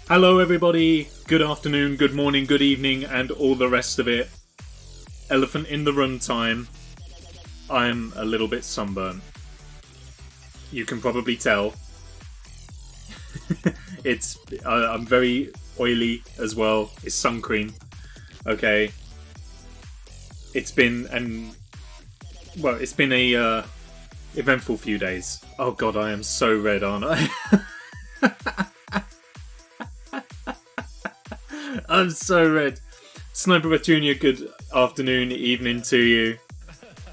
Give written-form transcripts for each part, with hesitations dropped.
Hello everybody, good afternoon, good morning, good evening, and all the rest of it. Elephant in the room time. I'm a little bit sunburnt. You can probably tell. I'm very oily as well. It's sun cream. Okay. It's been a eventful few days. Oh god, I am so red, aren't I? I'm so red. Sniper Breath Jr., good afternoon, evening to you.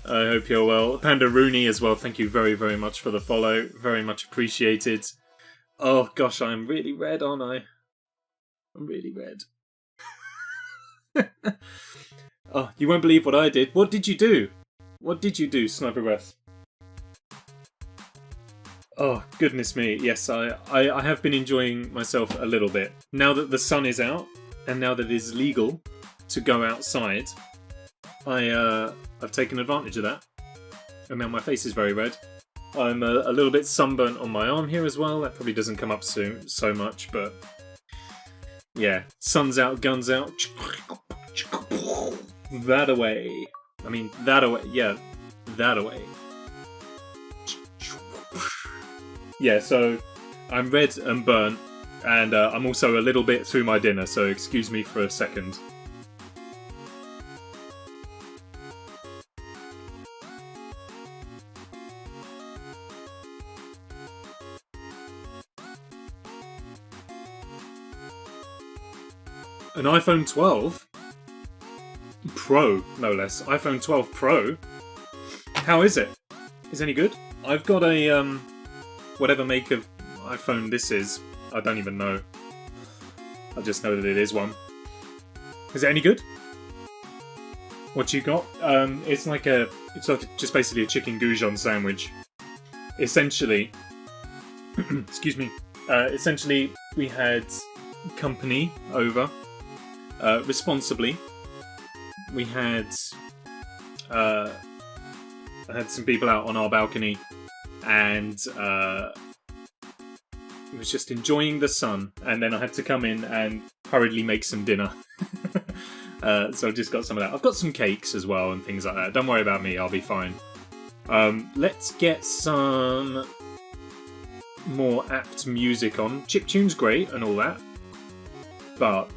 I hope you're well. Panda Rooney as well, thank you very, very much for the follow. Very much appreciated. Oh gosh, I'm really red, aren't I? I'm really red. Oh, you won't believe what I did. What did you do? What did you do, Sniper Breath? Oh, goodness me. Yes, I have been enjoying myself a little bit. Now that the sun is out, and now that it is legal to go outside, I've taken advantage of that. And now my face is very red. I'm a little bit sunburnt on my arm here as well. That probably doesn't come up so much, but yeah. Sun's out, guns out. That away. I mean, that away. Yeah, that away. Yeah, so I'm red and burnt, and I'm also a little bit through my dinner, so excuse me for a second. An iPhone 12? Pro, no less. iPhone 12 Pro? How is it? Is it any good? I've got a, whatever make of iPhone this is. I don't even know. I just know that it is one. Is it any good? What you got? It's like just basically a chicken goujon sandwich. Essentially, excuse me. Essentially, we had company over. Responsibly. We had I had some people out on our balcony, and was just enjoying the sun, and then I had to come in and hurriedly make some dinner. So I've just got some of that. I've got some cakes as well and things like that. Don't worry about me, I'll be fine. Let's get some more apt music on. Chiptune's great and all that, but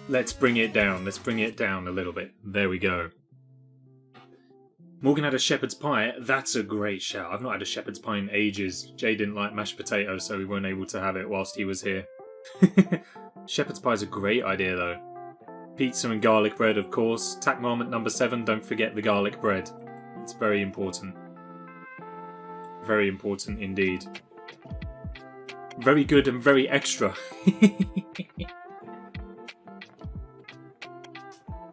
let's bring it down. Let's bring it down a little bit. There we go. Morgan had a shepherd's pie. That's a great shout. I've not had a shepherd's pie in ages. Jay didn't like mashed potatoes, so we weren't able to have it whilst he was here. Shepherd's pie is a great idea, though. Pizza and garlic bread, of course. Tack moment number 7, don't forget the garlic bread. It's very important. Very important indeed. Very good and very extra.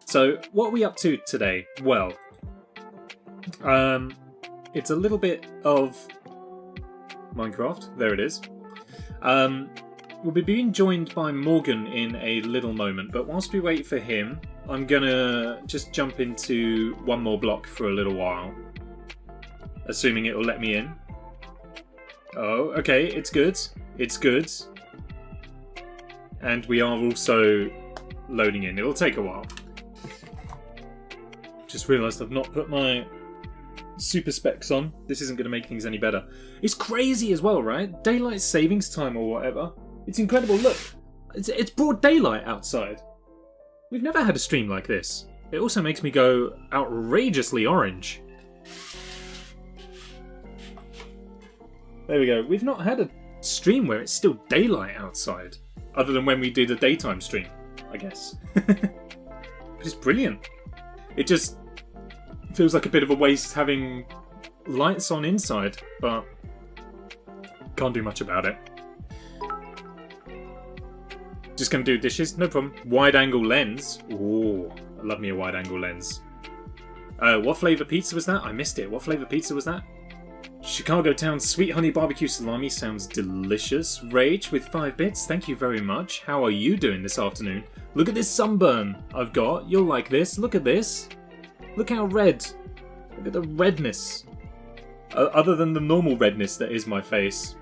So, what are we up to today? Well, it's a little bit of Minecraft. There it is. We'll be being joined by Morgan in a little moment, but whilst we wait for him, I'm gonna just jump into one more block for a little while, assuming it will let me in. Oh, okay, it's good. It's good. And we are also loading in. It'll take a while. Just realised I've not put my super specs on. This isn't going to make things any better. It's crazy as well, right? Daylight savings time or whatever. It's incredible. Look, it's broad daylight outside. We've never had a stream like this. It also makes me go outrageously orange. There we go. We've not had a stream where it's still daylight outside. Other than when we did a daytime stream, I guess. But it's brilliant. It just feels like a bit of a waste having lights on inside, but can't do much about it. Just gonna do dishes, no problem. Wide angle lens. Ooh, I love me a wide angle lens. What flavour pizza was that? I missed it. What flavour pizza was that? Chicago Town Sweet Honey Barbecue Salami sounds delicious. Rage with 5 bits, thank you very much. How are you doing this afternoon? Look at this sunburn I've got. You'll like this. Look at this. Look how red. Look at the redness. Other than the normal redness that is my face.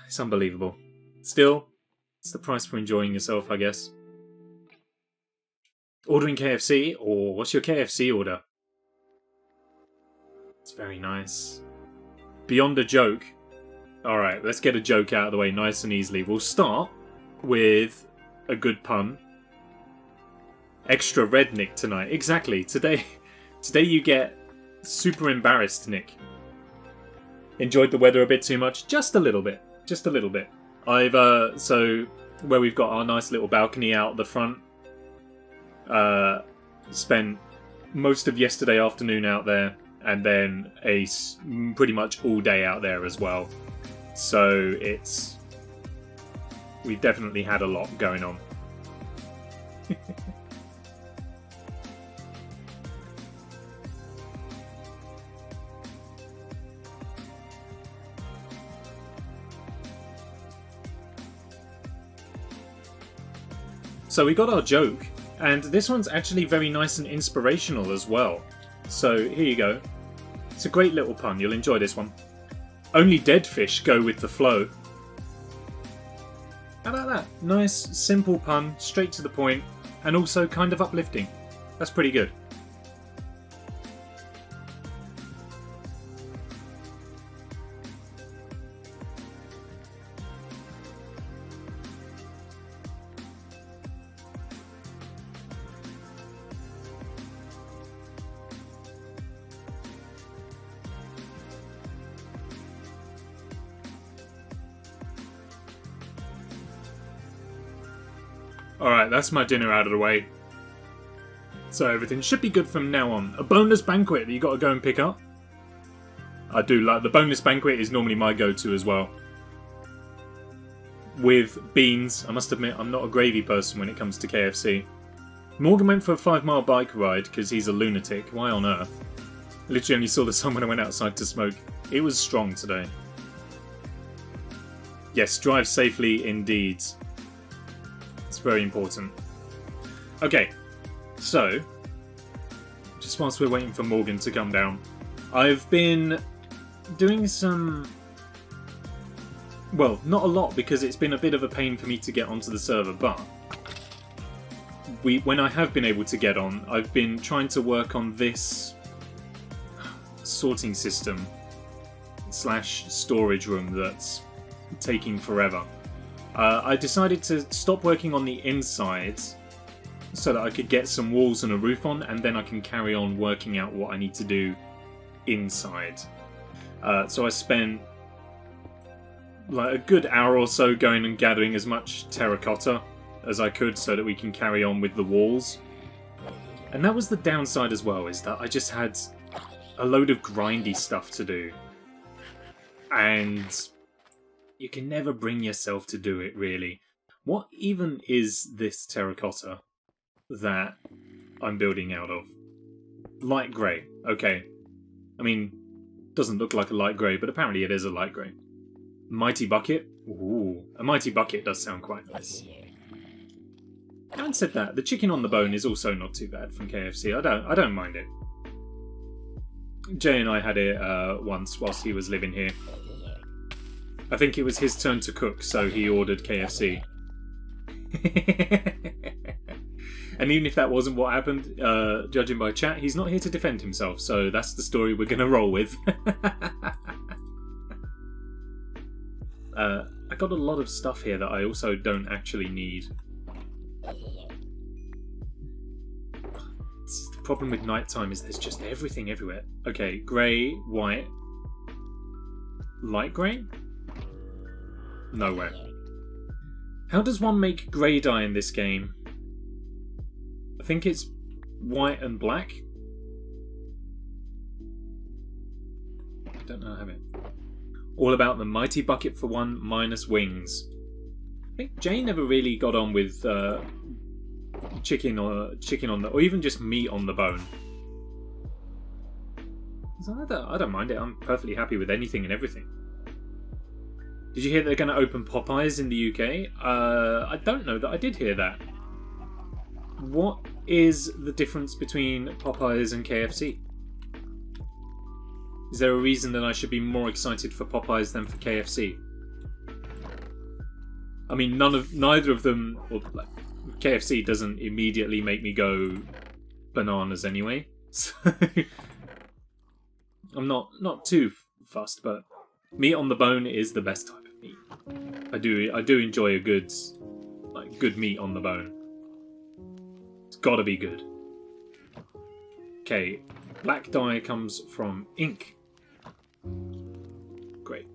It's unbelievable. Still, it's the price for enjoying yourself, I guess. Ordering KFC, or what's your KFC order? It's very nice. Beyond a joke. Alright, let's get a joke out of the way nice and easily. We'll start with a good pun. Extra red Nick tonight. Exactly. Today you get super embarrassed Nick. Enjoyed the weather a bit too much? Just a little bit. Just a little bit. So where we've got our nice little balcony out the front, spent most of yesterday afternoon out there, and then pretty much all day out there as well. So we've definitely had a lot going on. So we got our joke, and this one's actually very nice and inspirational as well. So here you go. It's a great little pun, you'll enjoy this one. Only dead fish go with the flow. How about that? Nice, simple pun, straight to the point, and also kind of uplifting. That's pretty good. Alright, that's my dinner out of the way. So everything should be good from now on. A bonus banquet that you got to go and pick up. I do like the bonus banquet is normally my go-to as well. With beans. I must admit, I'm not a gravy person when it comes to KFC. Morgan went for a 5-mile bike ride because he's a lunatic. Why on earth? I literally only saw the sun when I went outside to smoke. It was strong today. Yes, drive safely indeed. It's very important. Okay, so, just whilst we're waiting for Morgan to come down, I've been doing some... Well, not a lot because it's been a bit of a pain for me to get onto the server, but when I have been able to get on, I've been trying to work on this sorting system / storage room that's taking forever. I decided to stop working on the inside so that I could get some walls and a roof on, and then I can carry on working out what I need to do inside. So I spent like a good hour or so going and gathering as much terracotta as I could so that we can carry on with the walls. And that was the downside as well, is that I just had a load of grindy stuff to do. And you can never bring yourself to do it, really. What even is this terracotta that I'm building out of? Light grey. Okay. I mean, doesn't look like a light grey, but apparently it is a light grey. Mighty bucket? Ooh, a mighty bucket does sound quite nice. Having said that, the chicken on the bone is also not too bad from KFC. I don't mind it. Jay and I had it once whilst he was living here. I think it was his turn to cook, so he ordered KFC. And even if that wasn't what happened, judging by chat, he's not here to defend himself, so that's the story we're going to roll with. I got a lot of stuff here that I also don't actually need. The problem with nighttime is there's just everything everywhere. Okay, grey, white, light grey? Nowhere. How does one make grey dye in this game? I think it's white and black. I don't know how it. All about the mighty bucket for one minus wings. I think Jay never really got on with chicken on the, or even just meat on the bone. So I don't mind it. I'm perfectly happy with anything and everything. Did you hear they're going to open Popeyes in the UK? I don't know that I did hear that. What is the difference between Popeyes and KFC? Is there a reason that I should be more excited for Popeyes than for KFC? I mean, neither of them, or like, KFC doesn't immediately make me go bananas anyway. So I'm not too fussed, but meat on the bone is the best type of meat. I do enjoy a good meat on the bone. It's gotta be good. Okay, black dye comes from ink. Great.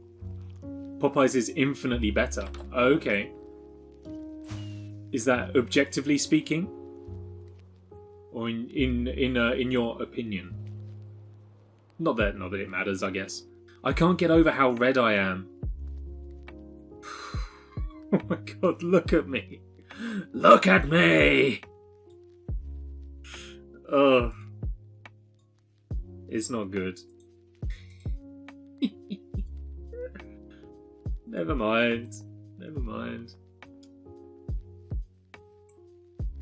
Popeyes is infinitely better. Okay. Is that objectively speaking? Or in your opinion? Not that it matters, I guess. I can't get over how red I am. Oh my god, look at me. Look at me! Ugh. It's not good. Never mind. Never mind.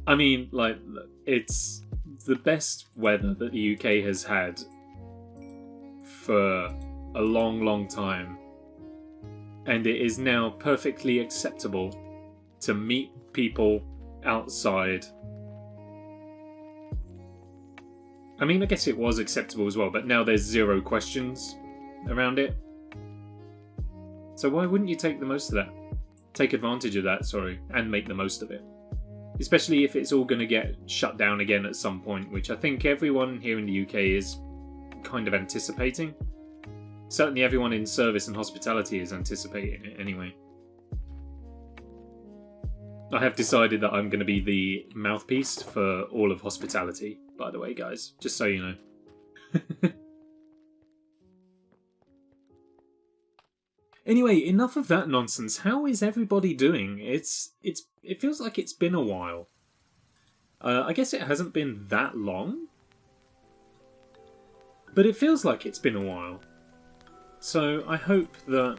I mean, like, it's the best weather that the UK has had for a long, long time. And it is now perfectly acceptable to meet people outside. I mean, I guess it was acceptable as well, but now there's zero questions around it. So why wouldn't you take the most of that? Take advantage of that, sorry, and make the most of it. Especially if it's all going to get shut down again at some point, which I think everyone here in the UK is kind of anticipating. Certainly everyone in service and hospitality is anticipating it anyway. I have decided that I'm going to be the mouthpiece for all of hospitality, by the way, guys, just so you know. Anyway, enough of that nonsense. How is everybody doing? It feels like it's been a while. I guess it hasn't been that long, but it feels like it's been a while. So I hope that,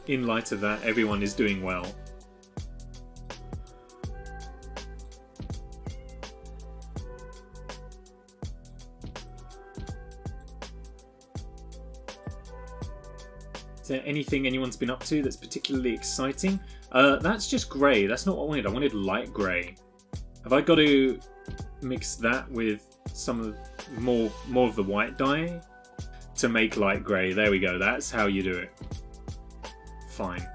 in light of that, everyone is doing well. Is there anything anyone's been up to that's particularly exciting? That's just grey. That's not what I wanted. I wanted light grey. Have I got to mix that with some of more of the white dye to make light grey? There we go. That's how you do it. Fine.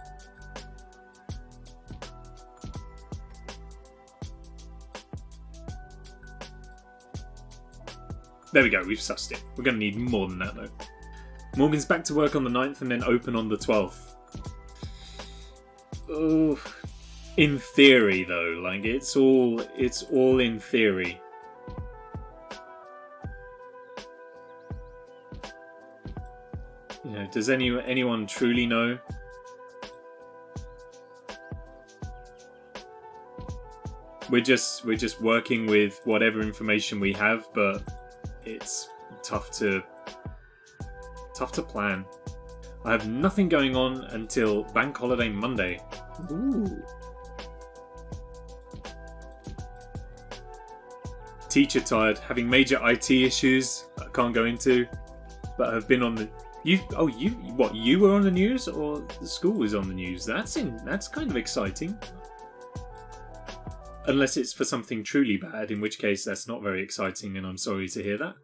There we go. We've sussed it. We're going to need more than that though. Morgan's back to work on the 9th and then open on the 12th. Oh, in theory though, like it's all in theory. You know, does anyone truly know? We're just working with whatever information we have, but it's tough to plan. I have nothing going on until Bank Holiday Monday. Ooh. Teacher tired, having major IT issues that I can't go into, but have been on the. You were on the news, or the school was on the news? That's kind of exciting. Unless it's for something truly bad, in which case that's not very exciting, and I'm sorry to hear that.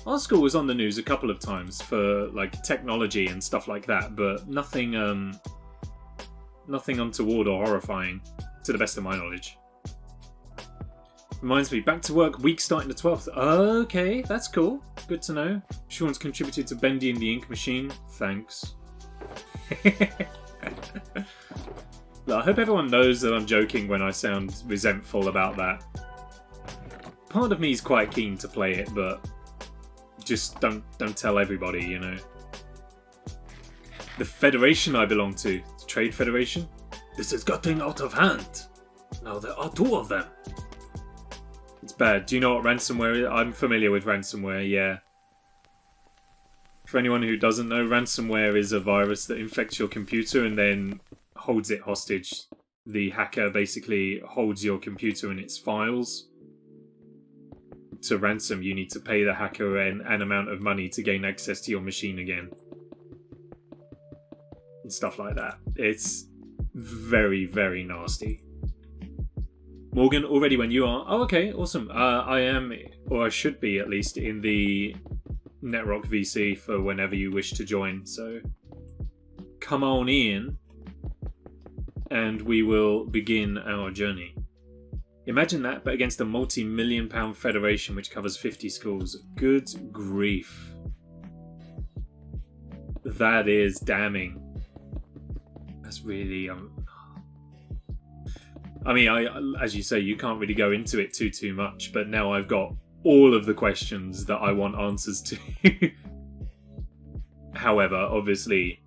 Our school was on the news a couple of times for like technology and stuff like that, but nothing untoward or horrifying, to the best of my knowledge. Reminds me, back to work week starting the 12th. Okay, that's cool. Good to know. Sean's contributed to Bendy and the Ink Machine. Thanks. Look, I hope everyone knows that I'm joking when I sound resentful about that. Part of me is quite keen to play it, but just don't tell everybody, you know. The federation I belong to, the Trade Federation. This is getting out of hand. Now there are 2 of them. It's bad. Do you know what ransomware is? I'm familiar with ransomware, yeah. For anyone who doesn't know, ransomware is a virus that infects your computer and then holds it hostage. The hacker basically holds your computer and its files. To ransom, you need to pay the hacker an amount of money to gain access to your machine again. and stuff like that. It's very, very nasty. Morgan, already when you are... Oh, okay, awesome. I am, or I should be at least, in the Netrock VC for whenever you wish to join. So come on in and we will begin our journey. Imagine that, but against a multi-million-pound federation which covers 50 schools. Good grief. That is damning. That's really... I mean, as you say, you can't really go into it too much, but now I've got all of the questions that I want answers to. However, obviously,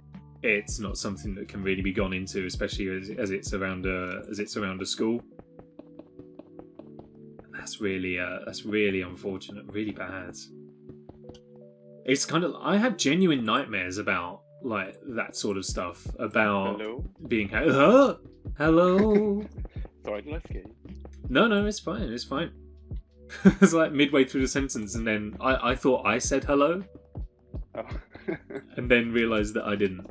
it's not something that can really be gone into, especially as it's around a school. That's really unfortunate, really bad. It's kind of, I have genuine nightmares about like that sort of stuff, about being hello. Sorry, did I scare you? No, it's fine. It's like midway through the sentence, and then I thought I said hello, and then realised that I didn't.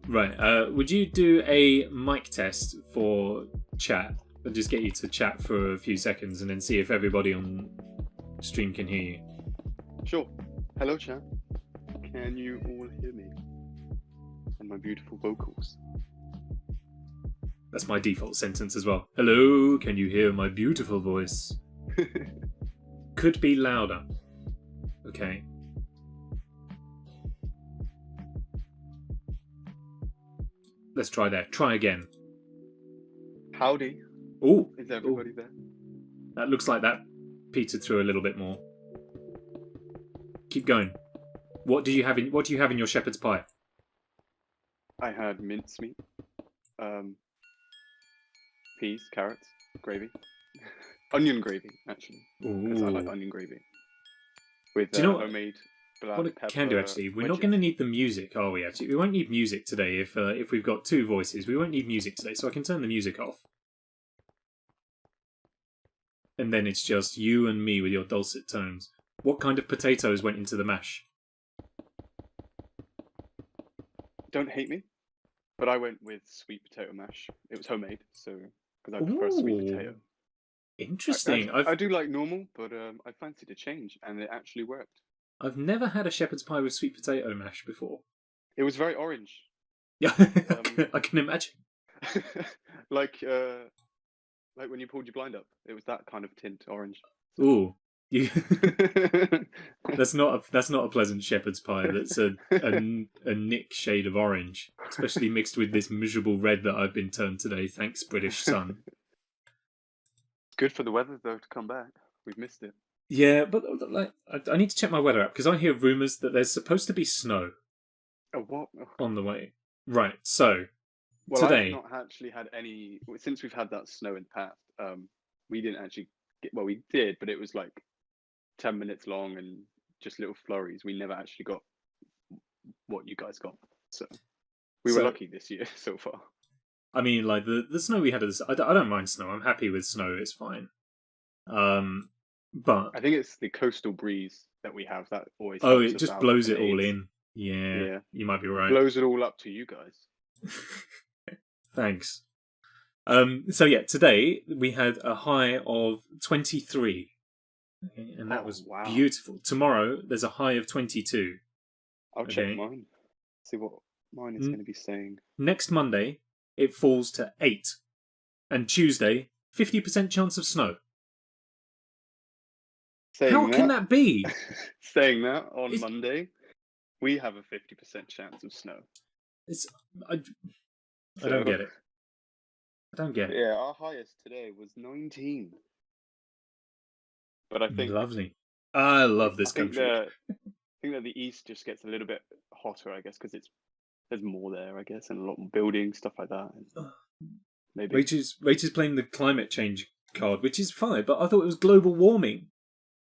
Right, would you do a mic test for chat? I'll just get you to chat for a few seconds, and then see if everybody on stream can hear you. Sure. Hello, chat. Can you all hear me? And my beautiful vocals. That's my default sentence as well. Hello, can you hear my beautiful voice? Could be louder. Okay. Let's try that. Try again. Howdy. Oh, is everybody there? That looks like that petered through a little bit more. Keep going. What do you have in your shepherd's pie? I had mincemeat, peas, carrots, gravy, onion gravy actually, because I like onion gravy. With homemade black pepper. What can do actually? We're not going to need the music, are we? Actually, we won't need music today if we've got two voices. We won't need music today, so I can turn the music off. And then it's just you and me with your dulcet tones. What kind of potatoes went into the mash? Don't hate me, but I went with sweet potato mash. It was homemade, so because I prefer sweet potato. Interesting. I do like normal, but I fancied a change, and it actually worked. I've never had a shepherd's pie with sweet potato mash before. It was very orange. Yeah, I can imagine. like when you pulled your blind up, it was that kind of tint, orange. Ooh, that's not a pleasant shepherd's pie. That's a Nick shade of orange, especially mixed with this miserable red that I've been turned today. Thanks, British sun. It's good for the weather though to come back. We've missed it. Yeah, but like I need to check my weather app because I hear rumours that there's supposed to be snow. Oh, what? On the way. Right. So today, I've not actually had any since we've had that snow in the past. We didn't actually get, well, we did, but it was like 10 minutes long and just little flurries. We never actually got what you guys got. So we were lucky this year so far. I mean, like the snow we had, I don't mind snow. I'm happy with snow. It's fine. But I think it's the coastal breeze that we have that always. Oh, it just blows it all in. Yeah, you might be right. Blows it all up to you guys. Thanks. So yeah, today we had a high of 23. Okay, and that was beautiful. Tomorrow there's a high of 22. I'll check mine. See what mine is going to be saying. Next Monday it falls to 8, and Tuesday 50% chance of snow. How can that be? Saying that on Monday, we have a 50% chance of snow. I don't get it. I don't get it. Yeah, our highest today was 19. But I think lovely. I love this country. I think that the east just gets a little bit hotter, I guess, because there's more there, I guess, and a lot more buildings, stuff like that. Maybe Rachel's playing the climate change card, which is fine, but I thought it was global warming.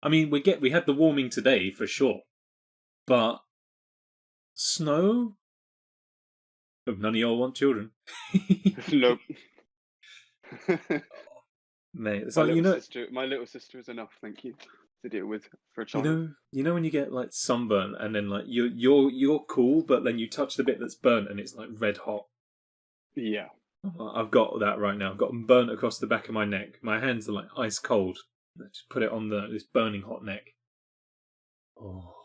I mean, we had the warming today for sure, but snow. Oh, none of y'all want children. Nope. Mate, it's like, my little sister is enough, thank you. to deal with for a You child. know when you get like sunburn and then like you're cool, but then you touch the bit that's burnt and it's like red hot. Yeah. I've got that right now. I've got them burnt across the back of my neck. My hands are like ice cold. I just put it on this burning hot neck. Oh.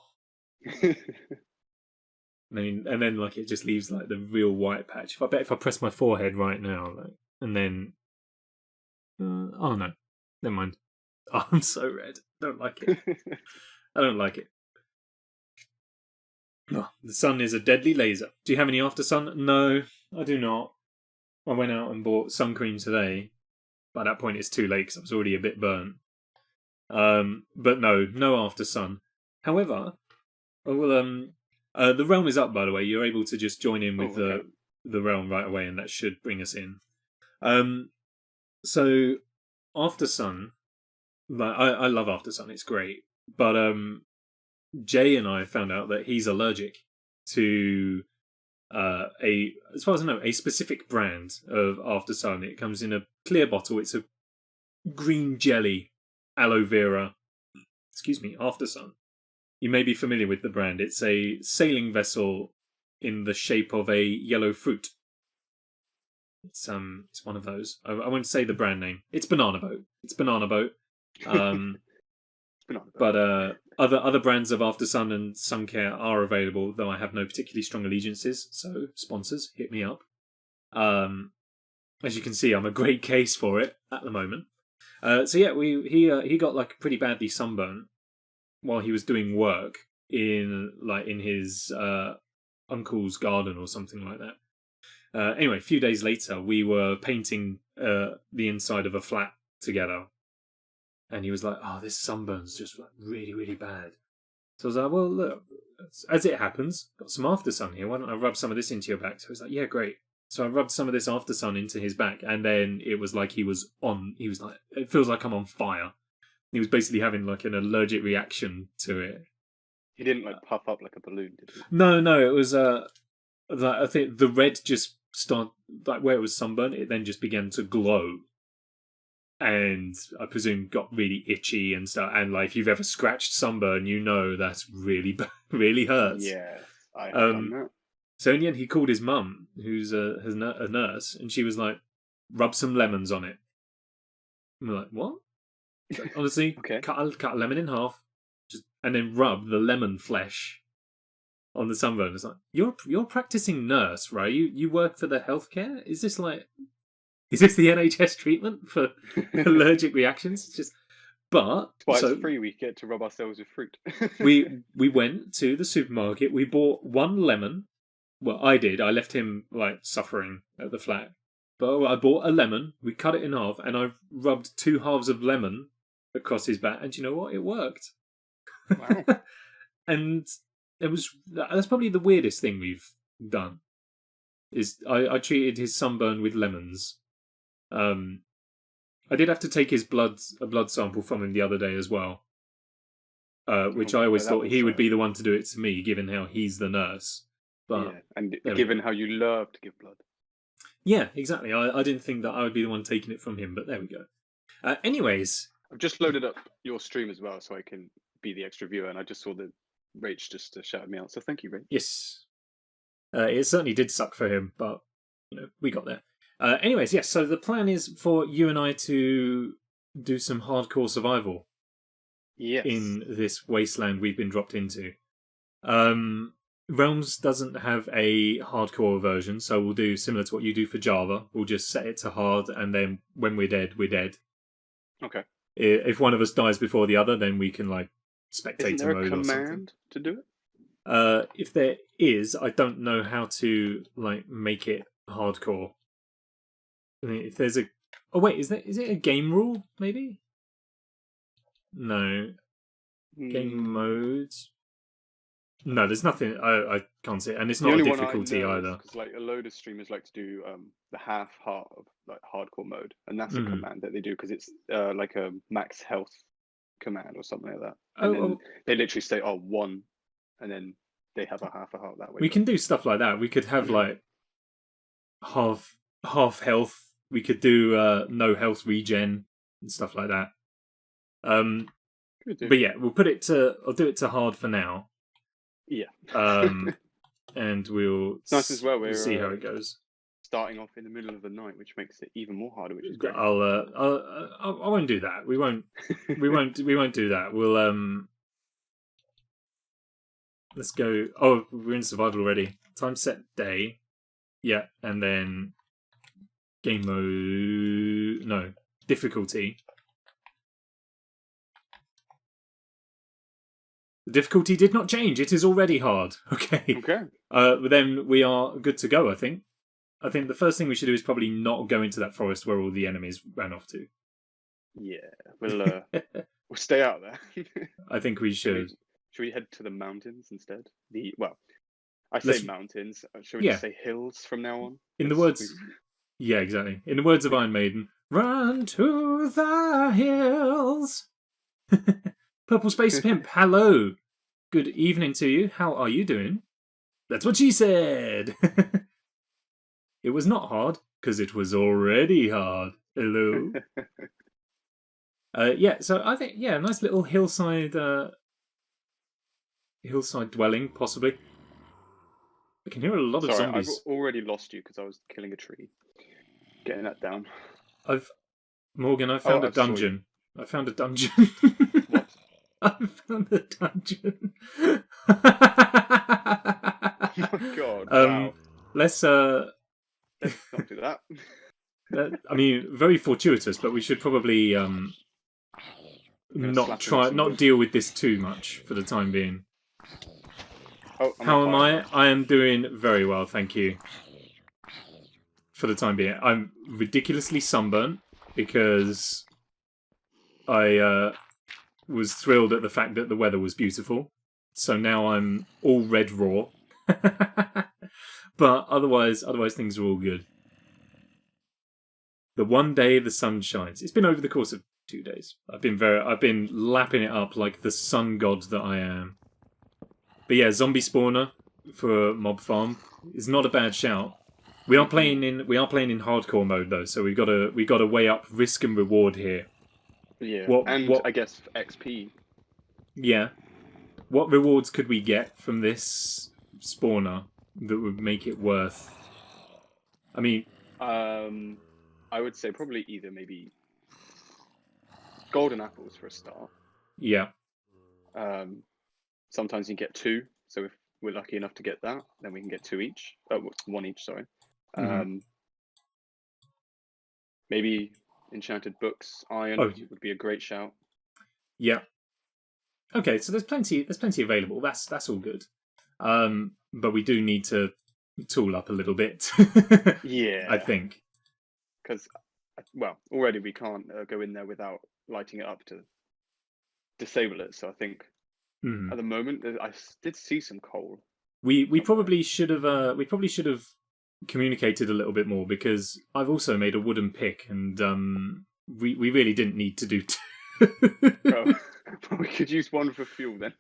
And then like it just leaves like the real white patch. If I press my forehead right now, like, and then oh no, never mind. Oh, I'm so red. Don't like it. I don't like it. Oh, the sun is a deadly laser. Do you have any after sun? No, I do not. I went out and bought sun cream today. By that point, it's too late because I was already a bit burnt. But no after sun. However, the realm is up. By the way, you're able to just join in with the realm right away, and that should bring us in. So after sun, like I love after sun. It's great, but Jay and I found out that he's allergic to as far as I know, a specific brand of after sun. It comes in a clear bottle. It's a green jelly aloe vera. Excuse me, after sun. You may be familiar with the brand. It's a sailing vessel in the shape of a yellow fruit. It's one of those. I won't say the brand name. It's Banana Boat. But other brands of After Sun and Sun Care are available, though I have no particularly strong allegiances. So sponsors, hit me up. As you can see, I'm a great case for it at the moment. So yeah, he got like pretty badly sunburned while he was doing work in his uncle's garden or something like that. Anyway, a few days later, we were painting the inside of a flat together, and he was like, "Oh, this sunburn's just like really, really bad." So I was like, "Well, look, as it happens, got some after sun here. Why don't I rub some of this into your back?" So he was like, "Yeah, great." So I rubbed some of this after sun into his back, and then it was like he was like, "It feels like I'm on fire." He was basically having like an allergic reaction to it. He didn't like puff up like a balloon, did he? No, it was I think the red just started, like where it was sunburned, it then just began to glow, and I presume got really itchy and stuff. And like if you've ever scratched sunburn, you know that's really really hurts. Yeah, I have done that. So in the end, he called his mum, who's a nurse, and she was like, "Rub some lemons on it." And we're like, "What?" Honestly, Okay. cut a lemon in half, and then rub the lemon flesh on the sunburn. It's like, you're practicing nurse, right? You work for the healthcare? Is this the NHS treatment for allergic reactions? It's just, but That's why it's free. We get to rub ourselves with fruit. we went to the supermarket. We bought one lemon. Well, I did. I left him like suffering at the flat. But I bought a lemon. We cut it in half, and I rubbed 2 halves of lemon across his back. And you know what? It worked. Wow. And that's probably the weirdest thing we've done. Is I treated his sunburn with lemons. I did have to take a blood sample from him the other day as well. Which I always thought he would be the one to do it to me, given how he's the nurse. But yeah, and given how you love to give blood. Yeah, exactly. I didn't think that I would be the one taking it from him, but there we go. Anyways, I've just loaded up your stream as well, so I can be the extra viewer, and I just saw the Rach just shouted me out. So thank you, Rach. Yes, it certainly did suck for him, but we got there. Anyways, yes. So the plan is for you and I to do some hardcore survival. Yes. In this wasteland we've been dropped into. Realms doesn't have a hardcore version, so we'll do similar to what you do for Java. We'll just set it to hard, and then when we're dead, we're dead. Okay. If one of us dies before the other, then we can like spectator mode or something. Isn't there a command to do it? If there is, I don't know how to like make it hardcore. I mean, if there's is it a game rule maybe? No. Game modes. No, there's nothing. I can't see it, and it's not a difficulty either. Because like a load of streamers like to do the half heart of like hardcore mode, and that's a command that they do because it's like a max health command or something like that. And then they literally say 1, and then they have a half a heart that way. We can do stuff like that. We could have like half health. We could do no health regen and stuff like that. But yeah, we'll put it to. I'll do it to hard for now. Yeah. And we'll It's nice as well. we'll see how it goes. Starting off in the middle of the night, which makes it even more harder, which is great. I won't do that. We won't do that. We'll let's go. Oh, we're in survival already. Time set day. Yeah, and then game mode. No, difficulty. The difficulty did not change. It is already hard. Okay. Okay. But then we are good to go, I think. I think the first thing we should do is probably not go into that forest where all the enemies ran off to. Yeah, we'll stay out there. I think we should. Should we head to the mountains instead? I say mountains. Should we just say hills from now on? In the words, yeah, exactly. In the words of Iron Maiden, "Run to the hills." Purple Space Pimp, hello. Good evening to you. How are you doing? That's what she said. It was not hard, because it was already hard. Hello. Yeah, so I think, yeah, nice little hillside dwelling, possibly. I can hear a lot of zombies. I've already lost you because I was killing a tree. Getting that down. Morgan, I found a dungeon. I found a dungeon. What? I found a dungeon. Oh my god. Wow. Let's not do that. I mean, very fortuitous, but we should probably not deal with this too much for the time being. Oh, how am I? I am doing very well, thank you. For the time being, I'm ridiculously sunburnt because I was thrilled at the fact that the weather was beautiful. So now I'm all red raw. But otherwise things are all good. The one day the sun shines. It's been over the course of 2 days. I've been lapping it up like the sun god that I am. But yeah, zombie spawner for Mob Farm is not a bad shout. We are playing in hardcore mode though, so we got to weigh up risk and reward here. Yeah, I guess XP. Yeah. What rewards could we get from this spawner that would make it worth? I mean, I would say probably either maybe golden apples for a start. Yeah. Sometimes you get 2, so if we're lucky enough to get that, then we can get 2 each. 1 each, sorry. Maybe enchanted books, iron would be a great shout. Yeah. Okay, so there's plenty available. That's all good. But we do need to tool up a little bit. Yeah. I think. Because, well, already we can't go in there without lighting it up to disable it. So I think at the moment I did see some coal. We probably should have communicated a little bit more, because I've also made a wooden pick, and we really didn't need to do 2. Oh, we could use 1 for fuel then.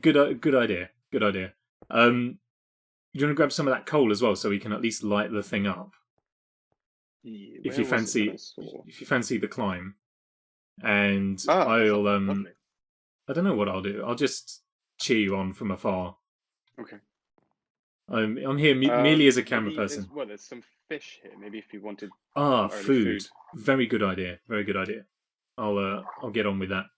Good idea. Good idea. You want to grab some of that coal as well, so we can at least light the thing up. Yeah, if you fancy the climb, and I'll I don't know what I'll do. I'll just cheer you on from afar. Okay. I'm here merely as a camera person. There's some fish here. Maybe if you wanted. Food. Very good idea. Very good idea. I'll get on with that.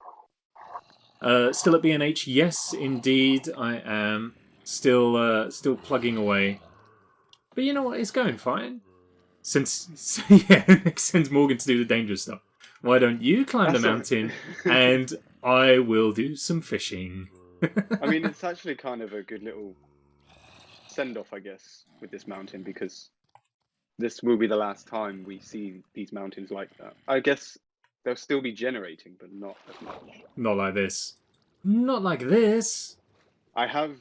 Still at B&H? Yes, indeed, I am. Still plugging away. But you know what? It's going fine. It sends Morgan to do the dangerous stuff. Why don't you climb the mountain and I will do some fishing? I mean, it's actually kind of a good little send-off, I guess, with this mountain, because this will be the last time we see these mountains like that. I guess they'll still be generating, but not as much. Not like this. Not like this. I have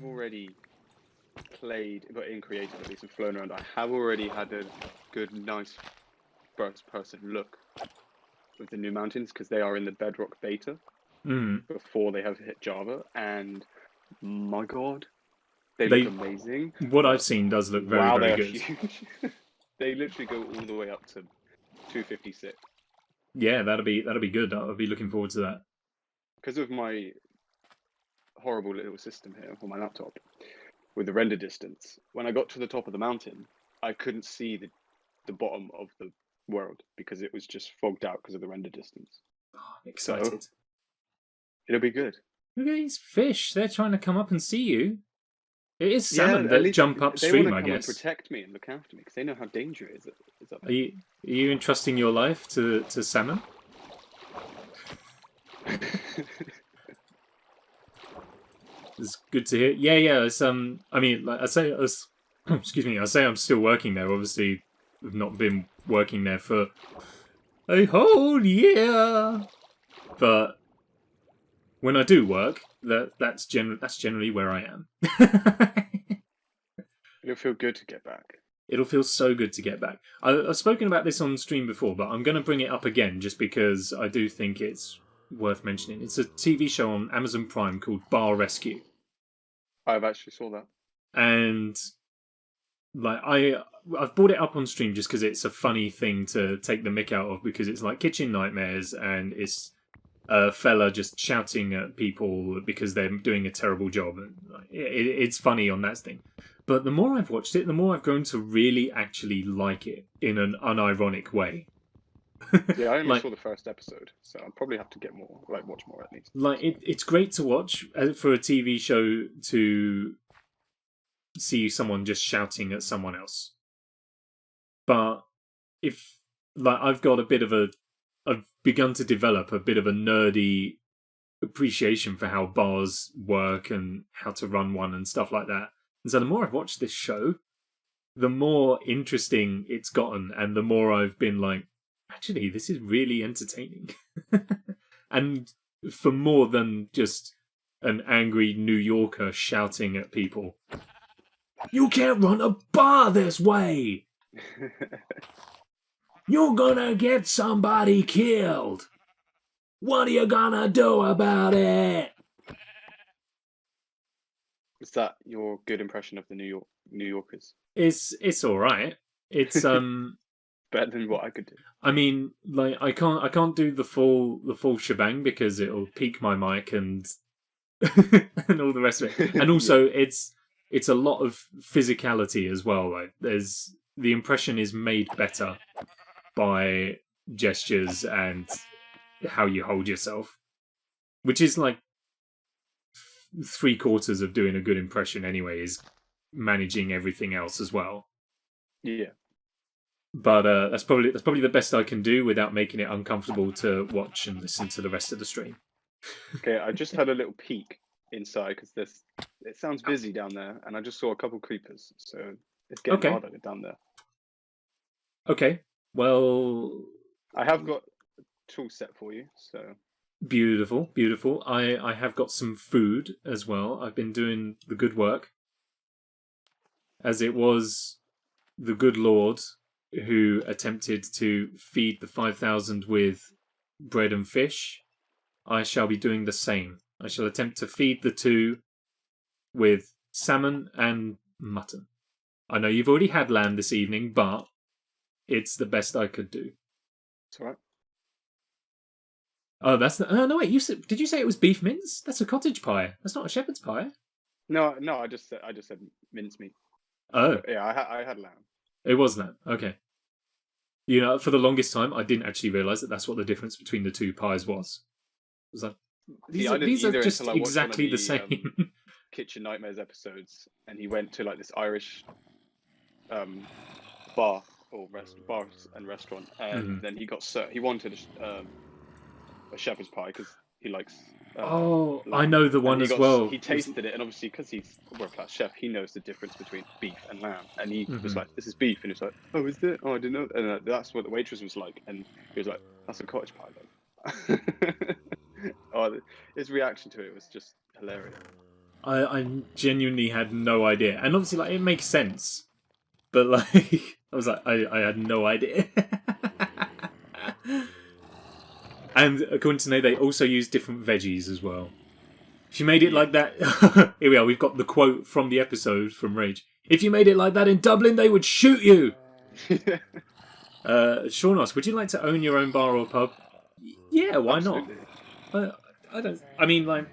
already played, but in creative at least, and flown around. I have already had a good, nice first-person look with the new mountains, because they are in the Bedrock beta before they have hit Java, and my god, they look amazing. What I've seen does look very good. Huge. They literally go all the way up to 256. Yeah, that'll be good. I'll be looking forward to that. Because of my horrible little system here on my laptop, with the render distance, when I got to the top of the mountain, I couldn't see the bottom of the world because it was just fogged out because of the render distance. Oh, I'm excited. So, it'll be good. Look at these fish. They're trying to come up and see you. It is salmon that jump upstream, they I want to come guess. And protect me and look after me because they know how dangerous it is up there. Are you entrusting your life to salmon? It's good to hear. Yeah. It's I mean, like I say, excuse me. I say I'm still working there. Obviously, I've not been working there for a whole year. But when I do work, that's generally where I am. It'll feel good to get back. It'll feel so good to get back. I've spoken about this on stream before, but I'm going to bring it up again just because I do think it's worth mentioning. It's a TV show on Amazon Prime called Bar Rescue. I've actually saw that. And like I've brought it up on stream just because it's a funny thing to take the mick out of, because it's like kitchen nightmares and it's a fella just shouting at people because they're doing a terrible job. And it's funny on that thing. But the more I've watched it, the more I've grown to really actually like it in an unironic way. Yeah, I only saw the first episode, so I'll probably have to get more, watch more at least. Like it's great to watch for a TV show to see someone just shouting at someone else. But if I've begun to develop a bit of a nerdy appreciation for how bars work and how to run one and stuff like that. And so the more I've watched this show, the more interesting it's gotten, and the more I've been like, actually, this is really entertaining. And for more than just an angry New Yorker shouting at people, "You can't run a bar this way! You're gonna get somebody killed! What are you gonna do about it?" Is that your good impression of the New Yorkers? It's all right. It's better than what I could do. I mean, I can't do the full shebang because it'll peak my mic and and all the rest of it. And also, it's a lot of physicality as well. Like the impression is made better by gestures and how you hold yourself, which is like 3/4 of doing a good impression anyway, is managing everything else as well. Yeah. But that's probably the best I can do without making it uncomfortable to watch and listen to the rest of the stream. Okay, I just had a little peek inside because it sounds busy down there, and I just saw a couple creepers, so it's getting harder down there. Okay, well, I have got a tool set for you, so beautiful. I have got some food as well. I've been doing the good work, as it was the good Lord who attempted to feed the 5,000 with bread and fish. I shall be doing the same. I shall attempt to feed the 2 with salmon and mutton. I know you've already had lamb this evening, but it's the best I could do. It's all right. Oh, that's the... Oh, no, wait, did you say it was beef mince? That's a cottage pie. That's not a shepherd's pie. No, I just said mincemeat. Oh. Yeah, I had lamb. It was that. Okay. You know, for the longest time, I didn't actually realise that that's what the difference between the 2 pies was. It was like, these are just exactly the same. Kitchen Nightmares episodes, and he went to this Irish bar and restaurant, and then he wanted a shepherd's pie because he likes. Lamb. I know the one as well. He tasted it, and obviously because he's a world-class chef, he knows the difference between beef and lamb. And he was like, "This is beef," and he's like, "Oh, is it? Oh, I didn't know." And that's what the waitress was like, and he was like, "That's a cottage pie, then." Oh, his reaction to it was just hilarious. I genuinely had no idea, and obviously, it makes sense, but I was like, I had no idea. And according to Nate, they also use different veggies as well. If you made it like that... Here we are, we've got the quote from the episode from Rage. "If you made it like that in Dublin, they would shoot you!" Sean asks, would you like to own your own bar or pub? Yeah, why Absolutely. not? I don't. I mean, like,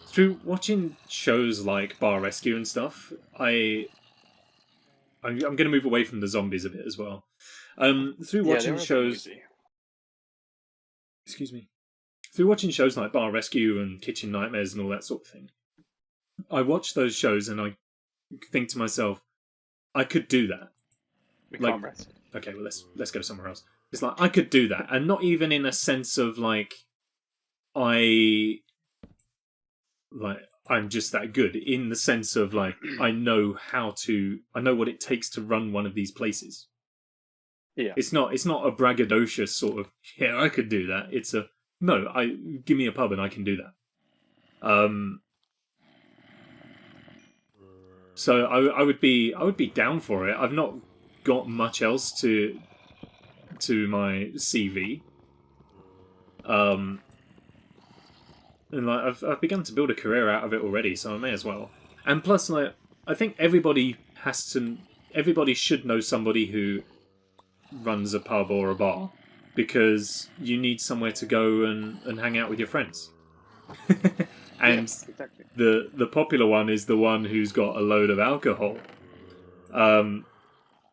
through watching shows like Bar Rescue and stuff, I'm going to move away from the zombies a bit as well. Through Yeah, they watching were a bit shows, noisy. excuse me, through watching shows like Bar Rescue and Kitchen Nightmares and all that sort of thing, I watch those shows and I think to myself, I could do that. We Like, can't rest. okay, well let's go somewhere else. It's like I could do that, and not even in a sense of like I'm just that good. In the sense of like I know what it takes to run one of these places. Yeah. It's not a braggadocious sort of yeah I could do that. It's a no. Give me a pub and I can do that. So I would be down for it. I've not got much else to my CV. And like I've begun to build a career out of it already, so I may as well. And plus, like I think everybody should know somebody who runs a pub or a bar, because you need somewhere to go and hang out with your friends. And yeah, exactly. the popular one is the one who's got a load of alcohol.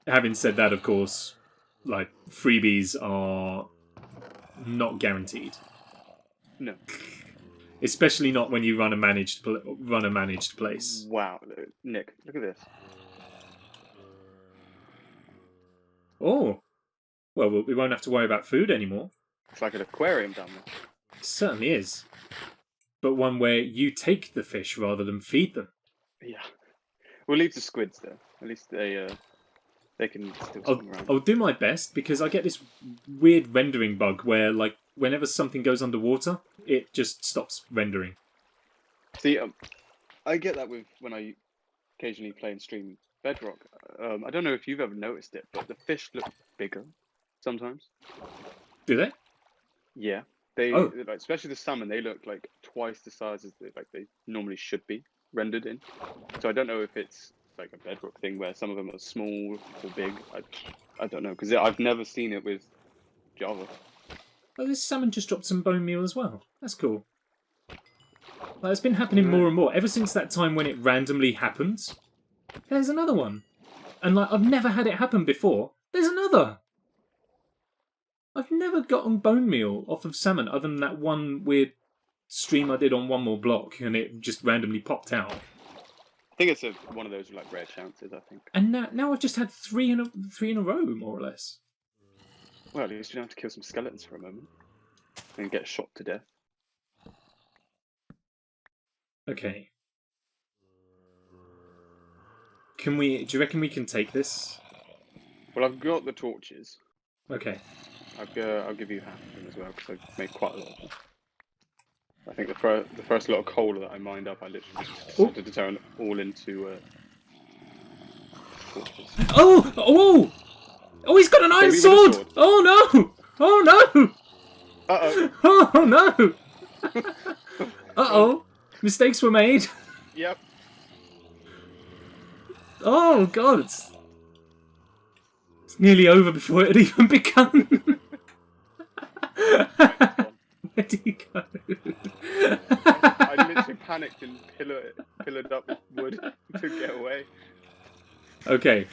Having said that, of course, like freebies are not guaranteed. No. Especially not when you run a managed place. Wow, Nick, look at this. Oh, well, we won't have to worry about food anymore. It's like an aquarium down there. It certainly is. But one where you take the fish rather than feed them. Yeah. We'll leave the squids there. At least they can still swim around. I'll do my best, because I get this weird rendering bug where, like, whenever something goes underwater, it just stops rendering. See, I get that when I occasionally play and stream Bedrock. I don't know if you've ever noticed it, but the fish look bigger sometimes. Do they? Yeah, like, especially the salmon, they look like twice the size as they normally should be rendered in. So I don't know if it's like a Bedrock thing where some of them are small or big. I don't know, because I've never seen it with Java. Oh, this salmon just dropped some bone meal as well. That's cool. Like, it's been happening more and more ever since that time when it randomly happens. There's another one, and like I've never had it happen before. There's another. I've never gotten bone meal off of salmon other than that one weird stream I did on One More Block, and it just randomly popped out. I think it's one of those like rare chances. I think. And now I've just had three in a row, more or less. Well, at least you don't have to kill some skeletons for a moment and get shot to death. Okay. Do you reckon we can take this? Well, I've got the torches. Okay. I'll give you half of them as well, because I've made quite a lot of them. I think the first lot of coal that I mined up, I literally just decided to turn all into torches. Oh, he's got an iron sword! Oh no! Oh no! Uh-oh. Oh no! Uh-oh. Mistakes were made. Yep. Oh god, it's nearly over before it had even begun. Where do you go? I literally panicked and pillared up with wood to get away. Okay.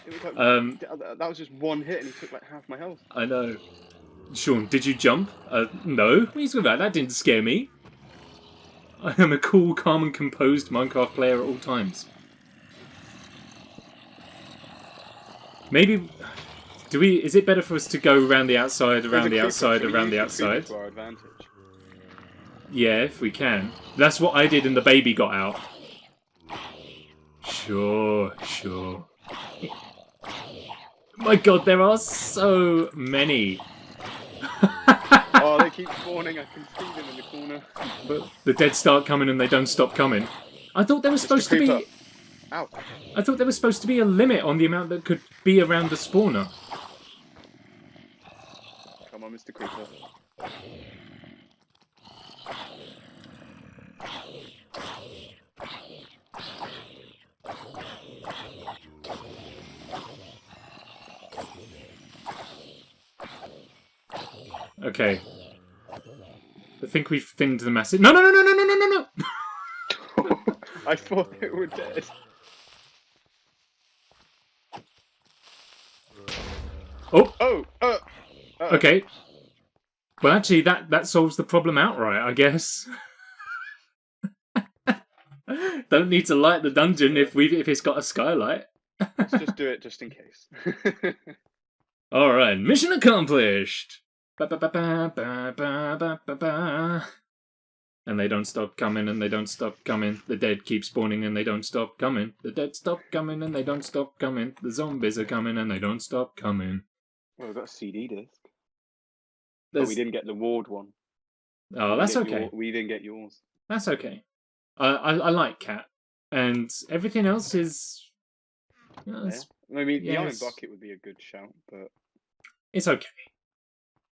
It was like, that was just one hit and he took like half my health. I know. Sean, did you jump? No. What are you talking about? That didn't scare me. I am a cool, calm and composed Minecraft player at all times. Maybe... Is it better for us to go around the outside, around the outside, around the outside? To our advantage. Yeah, if we can. That's what I did and the baby got out. Sure. My god, there are so many. Oh, they keep spawning. I can see them in the corner. But the dead start coming and they don't stop coming. I thought there was supposed to be... Ow. I thought there was supposed to be a limit on the amount that could be around the spawner. Come on, Mr. Creeper. Okay. think we've thinned the message. No, no, no, no, no, no, no, no, no! I thought it were dead. Oh! Oh! Okay. Well, actually, that solves the problem outright, I guess. Don't need to light the dungeon if it's got a skylight. Let's just do it just in case. All right, mission accomplished. Ba-ba-ba-ba-ba-ba-ba-ba. And they don't stop coming, and they don't stop coming. The dead keep spawning, and they don't stop coming. The dead stop coming, and they don't stop coming. The zombies are coming, and they don't stop coming. Well, we've got a CD disc. There's... Oh, we didn't get the Ward one. Oh, that's okay. We didn't get yours. That's okay. I like Cat, and everything else is. Yeah. I mean, the Iron Bucket would be a good shout, but it's okay.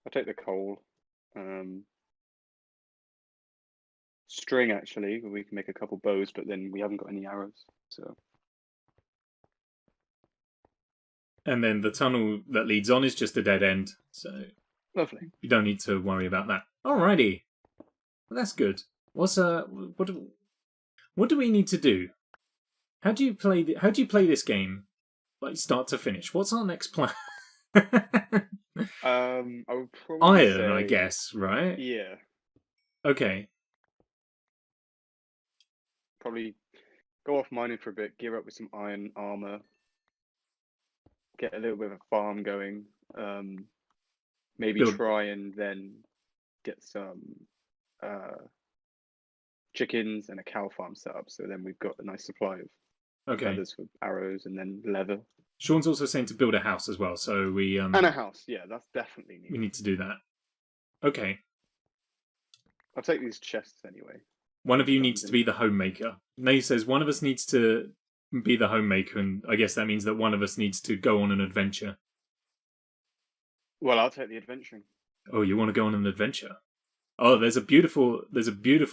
I'll take the coal. String, actually, we can make a couple bows, but then we haven't got any arrows, so. And then the tunnel that leads on is just a dead end, so lovely. You don't need to worry about that. Alrighty, well, that's good. What do we need to do? How do you play this game, like start to finish? What's our next plan? I would probably Iron, say, I guess, right? Yeah. Okay. Probably go off mining for a bit, gear up with some iron armor, get a little bit of a farm going. Maybe try and then get some chickens and a cow farm set up. So then we've got a nice supply of feathers for arrows and then leather. Sean's also saying to build a house as well, so we and a house, yeah, that's definitely needed. We need to do that. Okay. I'll take these chests anyway. One of you needs to be the homemaker. Nay says one of us needs to be the homemaker, and I guess that means that one of us needs to go on an adventure. Well, I'll take the adventuring. Oh, you want to go on an adventure? Oh, there's a beautiful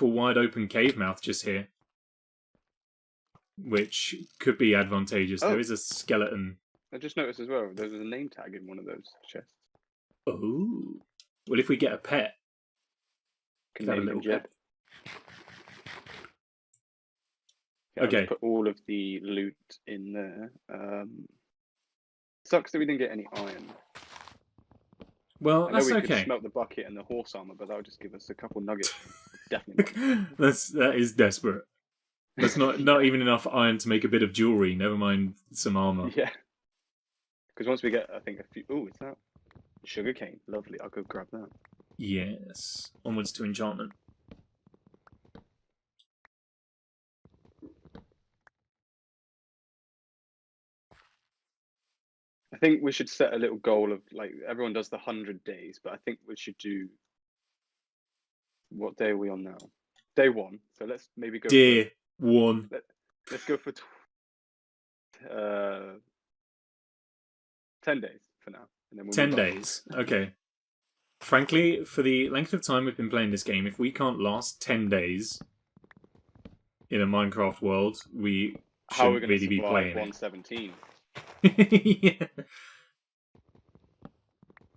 wide open cave mouth just here, which could be advantageous. Oh. There is a skeleton. I just noticed as well, there was a name tag in one of those chests. Oh. Well, if we get a pet, Can have a little pet. Okay. Put all of the loot in there. Sucks that we didn't get any iron. Well, that's I know we okay. could smelt the bucket and the horse armor, but that would just give us a couple nuggets. Definitely. That is desperate. That's not even enough iron to make a bit of jewelry. Never mind some armor. Yeah. Because once we get, I think, a few. Oh, is that sugarcane? Lovely. I'll go grab that. Yes. Onwards to enchantment. I think we should set a little goal of, like, everyone does the 100 days, but I think we should do. What day are we on now? Day 1. So let's maybe go. Day 1. Let's go for 10 days for now, and then we'll 10 days. Okay. Frankly, for the length of time we've been playing this game, if we can't last 10 days in a Minecraft world, we shouldn't really be playing 117? Yeah.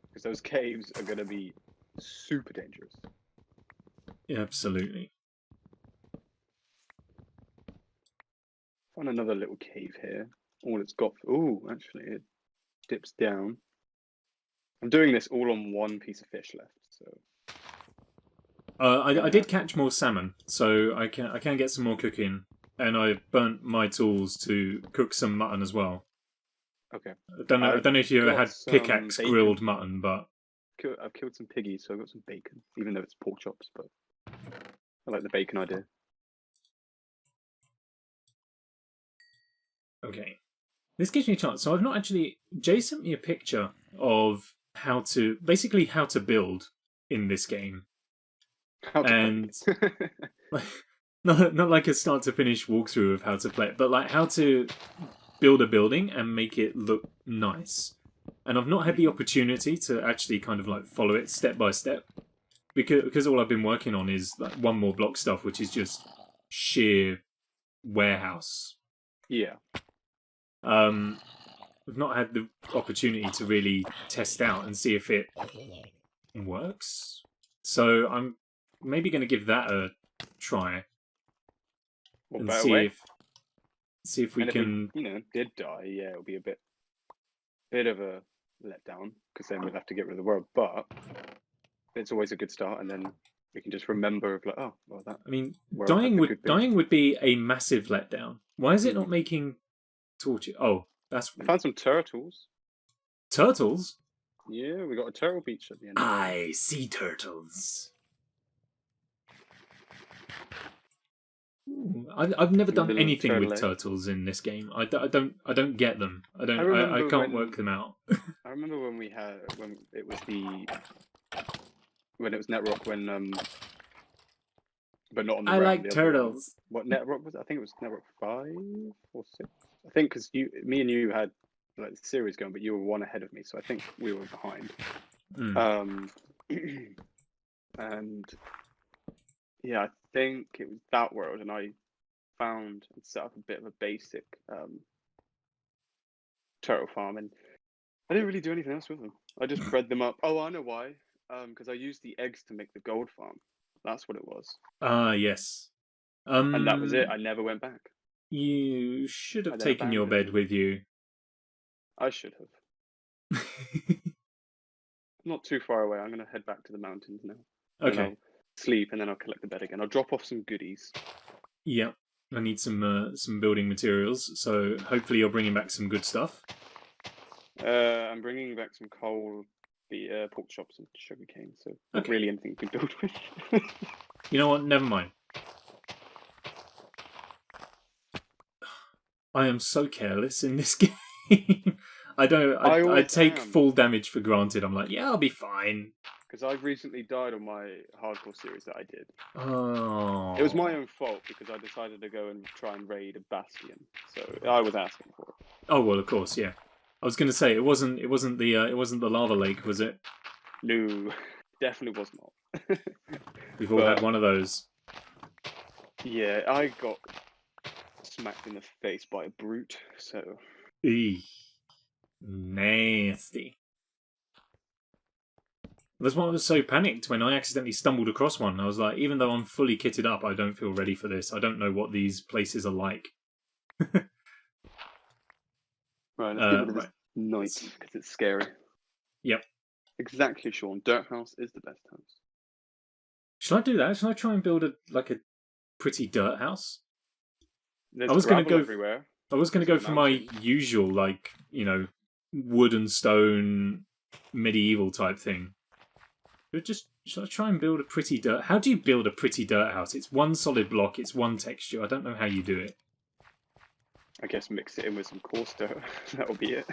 Because those caves are going to be super dangerous. Yeah, absolutely. Found another little cave here. All it's got. Oh, actually, it dips down. I'm doing this all on one piece of fish left. So. I did catch more salmon, so I can get some more cooking, and I burnt my tools to cook some mutton as well. Okay. I don't know if you ever had pickaxe grilled mutton, but I've killed some piggies, so I've got some bacon, even though it's pork chops. But I like the bacon idea. Okay. This gives me a chance. So I've not actually. Jay sent me a picture of how to build in this game, and not like a start to finish walkthrough of how to play it, but like how to build a building and make it look nice. And I've not had the opportunity to actually kind of like follow it step by step, because all I've been working on is like one more block stuff, which is just sheer warehouse. Yeah. I've not had the opportunity to really test out and see if it works. So I'm maybe going to give that a try What and better see way? if we And can. if we, did die, yeah, it'll be a bit of a letdown because then we'll have to get rid of the world. But it's always a good start, and then we can just remember of like, oh, well, that. I mean, world had the good bit. dying would be a massive letdown. Why is it not making torches? Oh, that's. I found some turtles. Turtles? Yeah, we got a turtle beach at the end. I see turtles. I've never done anything with turtles in this game. I don't get them. I can't work them out. I remember when it was Netrock but not on the I ground. like turtles. What Netrock was it? I think it was Netrock 5 or 6. I think because me and you had like the series going, but you were one ahead of me, so I think we were behind. And yeah, I think it was that world, and I found and set up a bit of a basic turtle farm, and I didn't really do anything else with them. I just bred them up. Oh, I know why. Because I used the eggs to make the gold farm. That's what it was. Ah, yes. And that was it. I never went back. You should have taken your bed with you. I should have. Not too far away. I'm going to head back to the mountains now. Okay. I'll sleep, and then I'll collect the bed again. I'll drop off some goodies. Yeah. I need some building materials, so hopefully you're bringing back some good stuff. I'm bringing back some coal, the pork chops, and sugarcane, so not really anything you can build with. You know what? Never mind. I am so careless in this game. I take full damage for granted. I'm like, yeah, I'll be fine. Because I've recently died on my hardcore series that I did. Oh. It was my own fault because I decided to go and try and raid a bastion. So I was asking for it. Oh well, of course, yeah. I was going to say it wasn't the lava lake, was it? No, definitely was not. We've all had one of those. Yeah, I got smacked in the face by a brute. So. Eee. Nasty. That's why I was so panicked when I accidentally stumbled across one. I was like, even though I'm fully kitted up, I don't feel ready for this. I don't know what these places are like. Right, let's get rid of this night, because it's scary. Yep. Exactly, Sean. Dirt house is the best house. Should I do that? Should I try and build a pretty dirt house? There's gravel everywhere. I was going to go for my usual, wood and stone medieval type thing. But should I try and build a pretty dirt? How do you build a pretty dirt house? It's one solid block. It's one texture. I don't know how you do it. I guess mix it in with some coarse dirt. That'll be it.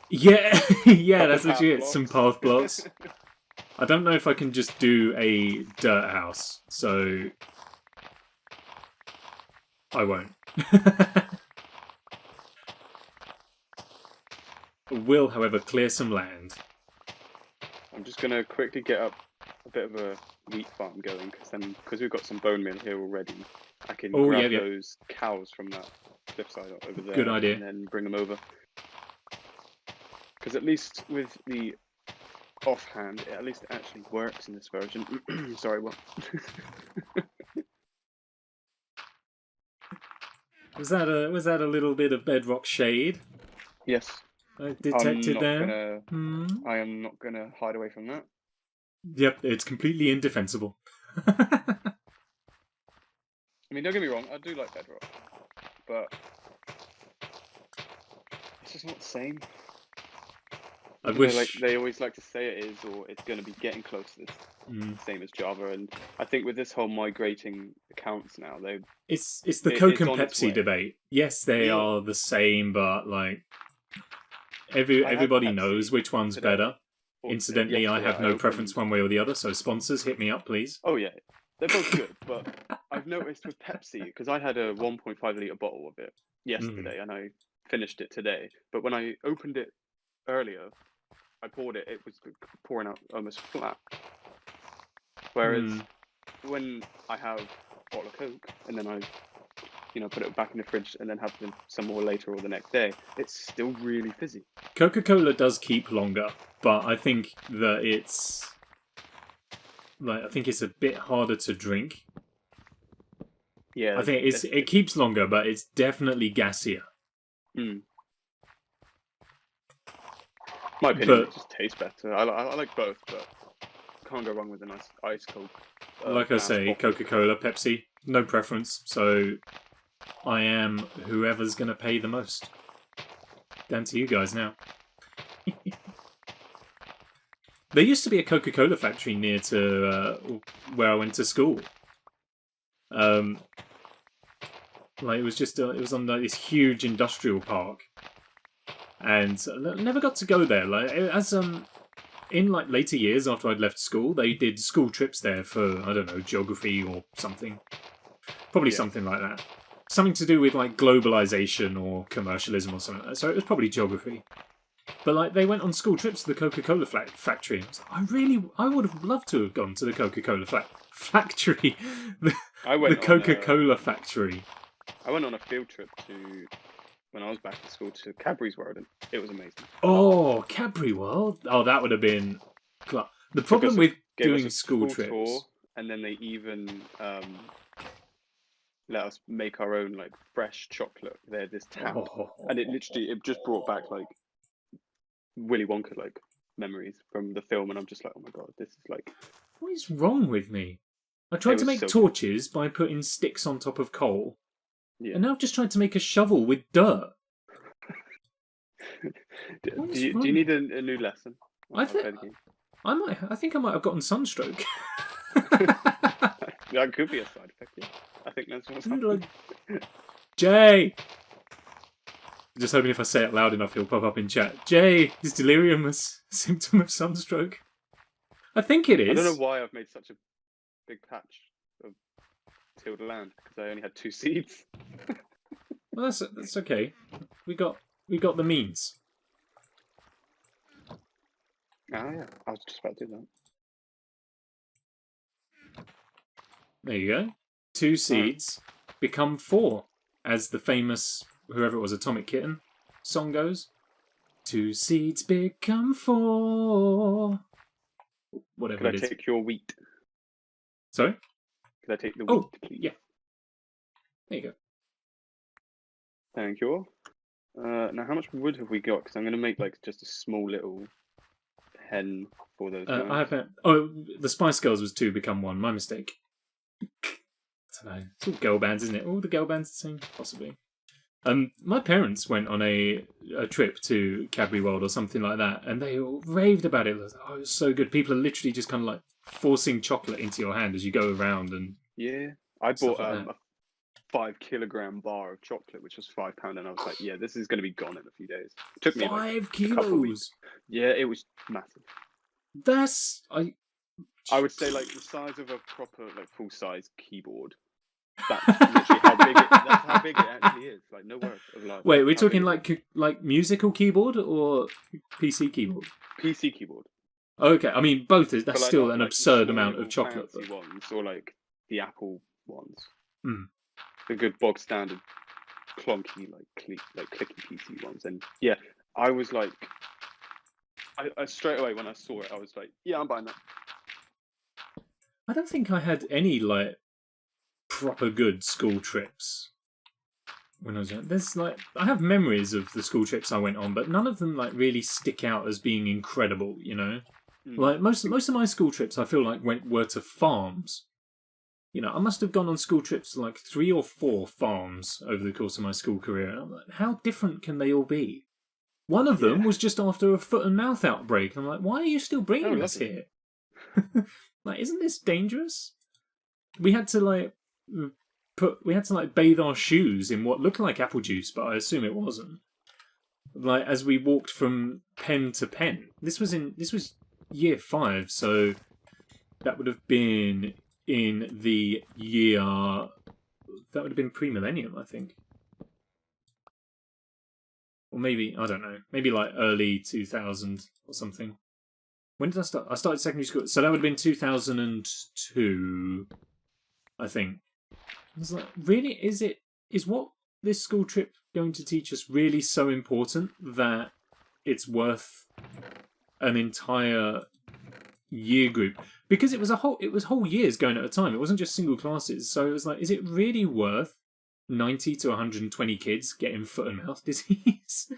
Yeah, yeah, that's literally it. Some path blocks. I don't know if I can just do a dirt house, so I won't. I will, however, clear some land. I'm just going to quickly get up a bit of a wheat farm going, because we've got some bone meal here already. I can grab those cows from that cliffside over there. Good idea. And then bring them over. Because at least with the offhand, at least it actually works in this version. Sorry, what? Was that a little bit of bedrock shade? Yes. I detected there. I am not going to hide away from that. Yep, it's completely indefensible. I mean, don't get me wrong, I do like bedrock, but it's just not the same. I wish they always like to say it is, or it's going to be getting close to the same as Java. And I think with this whole migrating accounts now, it's the Coke and Pepsi debate. Yes, they are the same, but everybody knows which one's better. Incidentally, I have no preference one way or the other, so sponsors, hit me up, please. Oh yeah, they're both good, but I've noticed with Pepsi, because I had a 1.5 litre bottle of it yesterday, and I finished it today, but when I opened it earlier, I poured it, it was pouring out almost flat. Whereas when I have a bottle of Coke, and then I put it back in the fridge and then have some more later or the next day, it's still really fizzy. Coca-Cola does keep longer, but I think that like I think it's a bit harder to drink. Yeah, I think it keeps longer, but it's definitely gassier. My opinion, it just tastes better. I like both, but can't go wrong with a nice ice cold. Like I say, Coca-Cola, Pepsi, no preference. So I am whoever's going to pay the most. Down to you guys now. There used to be a Coca-Cola factory near to where I went to school. Like it was just it was on like, this huge industrial park, and I never got to go there. Like as in like later years after I'd left school, they did school trips there for I don't know geography or something, probably something like that, something to do with like globalization or commercialism or something. Like that. So it was probably geography. But like they went on school trips to the Coca-Cola factory. I was like, I would have loved to have gone to the Coca-Cola factory, the Coca-Cola factory. I went on a field trip when I was back at school to Cadbury's World, and it was amazing. Oh, Cadbury World! Oh, that would have been. The problem with doing school trips, tour, and then they even let us make our own like fresh chocolate. They had this tap, and it just brought back like Willy Wonka like memories from the film, and I'm just like, oh my god, this is like. What is wrong with me? I tried to make torches by putting sticks on top of coal. Yeah. And now I've just tried to make a shovel with dirt. Do you need a new lesson? I think I might have gotten sunstroke. That could be a side effect. Yeah. I think that's what's happening. Jay, just hoping if I say it loud enough, he'll pop up in chat. Jay, is delirium a symptom of sunstroke? I think it is. I don't know why I've made such a big patch of tilled land because I only had 2 seeds. Well, that's okay. We got the means. Oh yeah, I was just about to do that. There you go. 2 seeds become 4, as the famous whoever it was, Atomic Kitten song goes. 2 seeds become 4. Whatever it is. Could I take your wheat? Sorry? Could I take the wheat, please? Yeah. There you go. Thank you. Now, how much wood have we got? Because I'm going to make like just a small little pen for those. The Spice Girls was 2 become 1. My mistake. I don't know. It's all girl bands, isn't it? All the girl bands the same, possibly. My parents went on a trip to Cadbury World or something like that, and they all raved about it. It was so good. People are literally just kind of like forcing chocolate into your hand as you go around. And I bought a 5 kilogram bar of chocolate, which was £5, and I was like, yeah, this is going to be gone in a few days. It took me 5 kilos. Yeah, it was massive. I would say like the size of a proper like full size keyboard. That's literally how big it actually is. Like no word of life. Wait, we're talking like musical keyboard or PC keyboard? PC keyboard. Okay, I mean both. That's still an absurd amount of chocolate. Fancy ones or like the Apple ones. Mm. The good bog standard, clunky like clicky PC ones. And yeah, I was like, I straight away when I saw it, I was like, yeah, I'm buying that. I don't think I had any like proper good school trips when I was young. I have memories of the school trips I went on, but none of them like really stick out as being incredible, you know? Like most of my school trips I feel like were to farms. You know, I must have gone on school trips to like 3 or 4 farms over the course of my school career. And I'm like, how different can they all be? One of them was just after a foot and mouth outbreak. I'm like, why are you still bringing us here? Like, isn't this dangerous? We had to bathe our shoes in what looked like apple juice, but I assume it wasn't. Like as we walked from pen to pen. This was year 5, so that would have been in the year. That would have been pre-millennium, I think. Or maybe, I don't know, maybe like early 2000 or something. When did I start? I started secondary school, so that would have been 2002, I think. I was like, really? Is what this school trip going to teach us really so important that it's worth an entire year group, because it was whole years going at a time. It wasn't just single classes. So it was like, is it really worth 90 to 120 kids getting foot and mouth disease?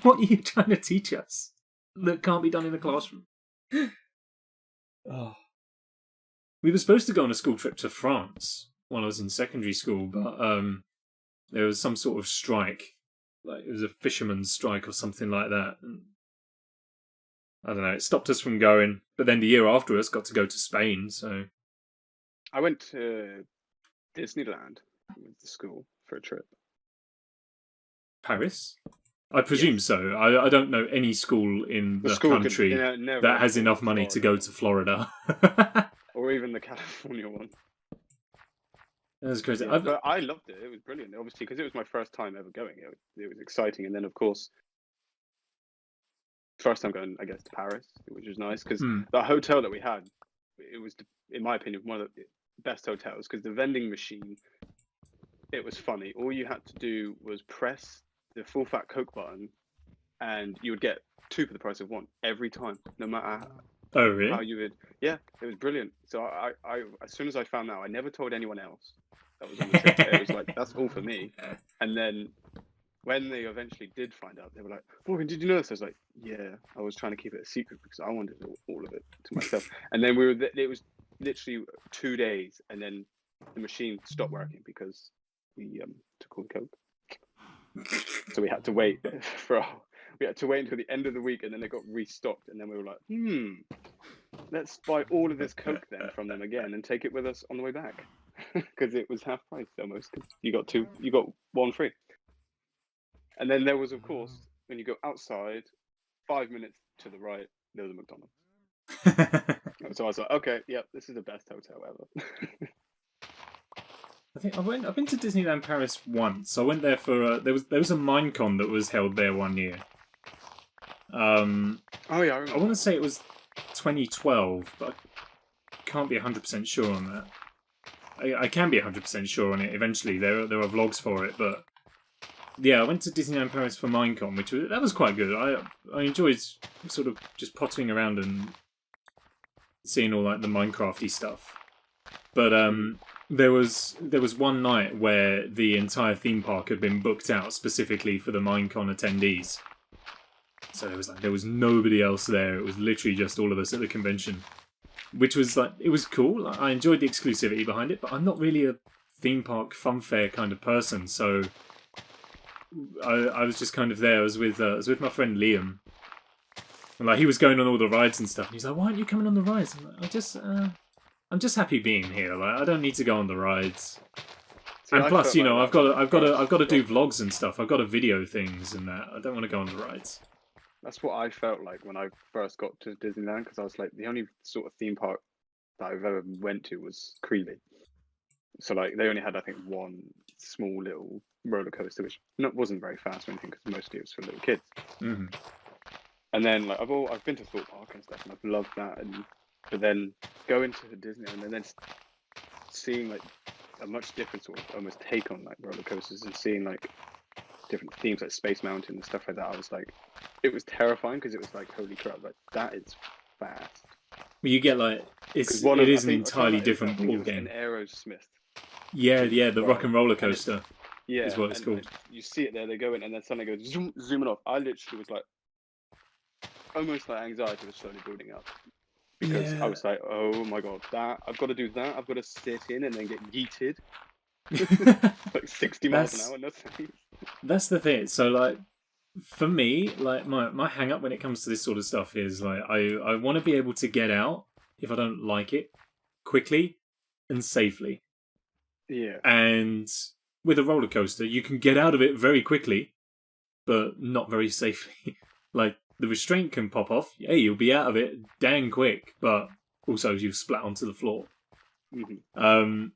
What are you trying to teach us that can't be done in the classroom? Oh. We were supposed to go on a school trip to France when I was in secondary school, but there was some sort of strike. Like, it was a fisherman's strike or something like that. And I don't know, it stopped us from going. But then the year after us got to go to Spain, so... I went to Disneyland with the school for a trip. Paris? I presume so. I don't know any school in the country that has enough money to go to Florida. Or even the California one. That's crazy. Yeah, but I loved it. It was brilliant, obviously, because it was my first time ever going. It was exciting. And then, of course, first time going, I guess, to Paris, which was nice, because the hotel that we had, it was, in my opinion, one of the best hotels, because the vending machine, it was funny. All you had to do was press the full fat Coke button, and you would get 2 for the price of 1 every time, no matter how you would. Yeah, it was brilliant. So I as soon as I found out, I never told anyone else that was on the trip. It was like, that's all for me. And then when they eventually did find out, they were like, "Morgan, did you know this?" I was like, "Yeah, I was trying to keep it a secret because I wanted all of it to myself." And then it was literally 2 days, and then the machine stopped working because we took all the Coke. So we had to wait until the end of the week, and then it got restocked, and then we were like, let's buy all of this Coke then from them again and take it with us on the way back, because it was half price almost. You got 1 free. And then there was, of course, when you go outside, 5 minutes to the right, there was a McDonald's. So I was like, okay, yep, this is the best hotel ever. I think I've been to Disneyland Paris once. I went there for there was a Minecon that was held there one year. Oh yeah, I want to say it was 2012, but I can't be 100% sure on that. I can be 100% sure on it eventually. There are vlogs for it, but yeah, I went to Disneyland Paris for Minecon, that was quite good. I enjoyed sort of just pottering around and seeing all like the Minecrafty stuff. But there was one night where the entire theme park had been booked out specifically for the Minecon attendees. So there was nobody else there. It was literally just all of us at the convention, which was like, it was cool. I enjoyed the exclusivity behind it, but I'm not really a theme park fun fair kind of person. So I was just kind of there. I was with my friend Liam, and like he was going on all the rides and stuff. And he's like, "Why aren't you coming on the rides?" I'm like, I'm just happy being here. Like, I don't need to go on the rides. See, and plus, I've got to do vlogs and stuff. I've got to video things and that. I don't want to go on the rides. That's what I felt like when I first got to Disneyland, because I was like, the only sort of theme park that I've ever went to was Creeley. So like they only had, I think, one small little roller coaster, which wasn't very fast or anything, because mostly it was for little kids. Mm-hmm. And then like I've been to Thorpe Park and stuff, and I've loved that. But then going to Disneyland and then seeing like a much different sort of almost take on like roller coasters, and seeing like different themes like Space Mountain and stuff like that, I was like, it was terrifying, because it was like, holy crap, like that is fast. Well, you get like it is an entirely different ball game. An Aerosmith. Yeah, the Rock and Roller Coaster. Yeah, is what it's called. You see it there, they go in, and then suddenly it goes zooming off. I literally was like, almost like anxiety was slowly building up, because I was like, oh my god, I've got to do that. I've got to sit in and then get yeeted. Like 60 miles an hour. That's the thing. So like, for me, like my hang up when it comes to this sort of stuff is like, I want to be able to get out if I don't like it quickly and safely. Yeah. And with a roller coaster, you can get out of it very quickly, but not very safely. Like, the restraint can pop off. Hey, you'll be out of it dang quick, but also you'll splat onto the floor. Mm-hmm.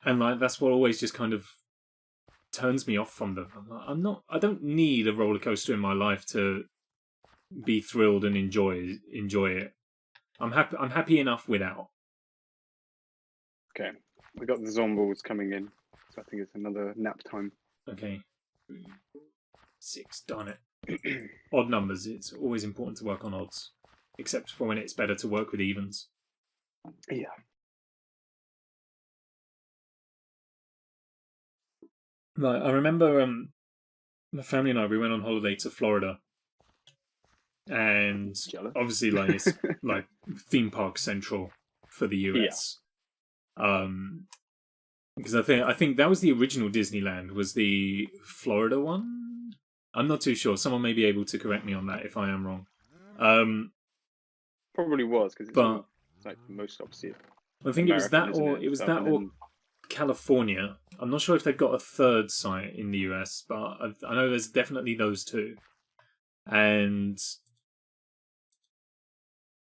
And like that's what always just kind of turns me off from them. I don't need a roller coaster in my life to be thrilled and enjoy it. I'm happy enough without. Okay, we got the zombies coming in, so I think it's another nap time. Okay. 6, darn it. Odd numbers. It's always important to work on odds. except for when it's better to work with evens. Yeah. Like, I remember my family and I, we went on holiday to Florida. And Jealous. obviously, like, it's like theme park central for the US. Because I think that was the original Disneyland, was the Florida one. I'm not too sure. Someone may be able to correct me on that if I am wrong. Probably was, because it's like most obviously. I think American, it was that or California. I'm not sure if they've got a third site in the US, but I know there's definitely those two. And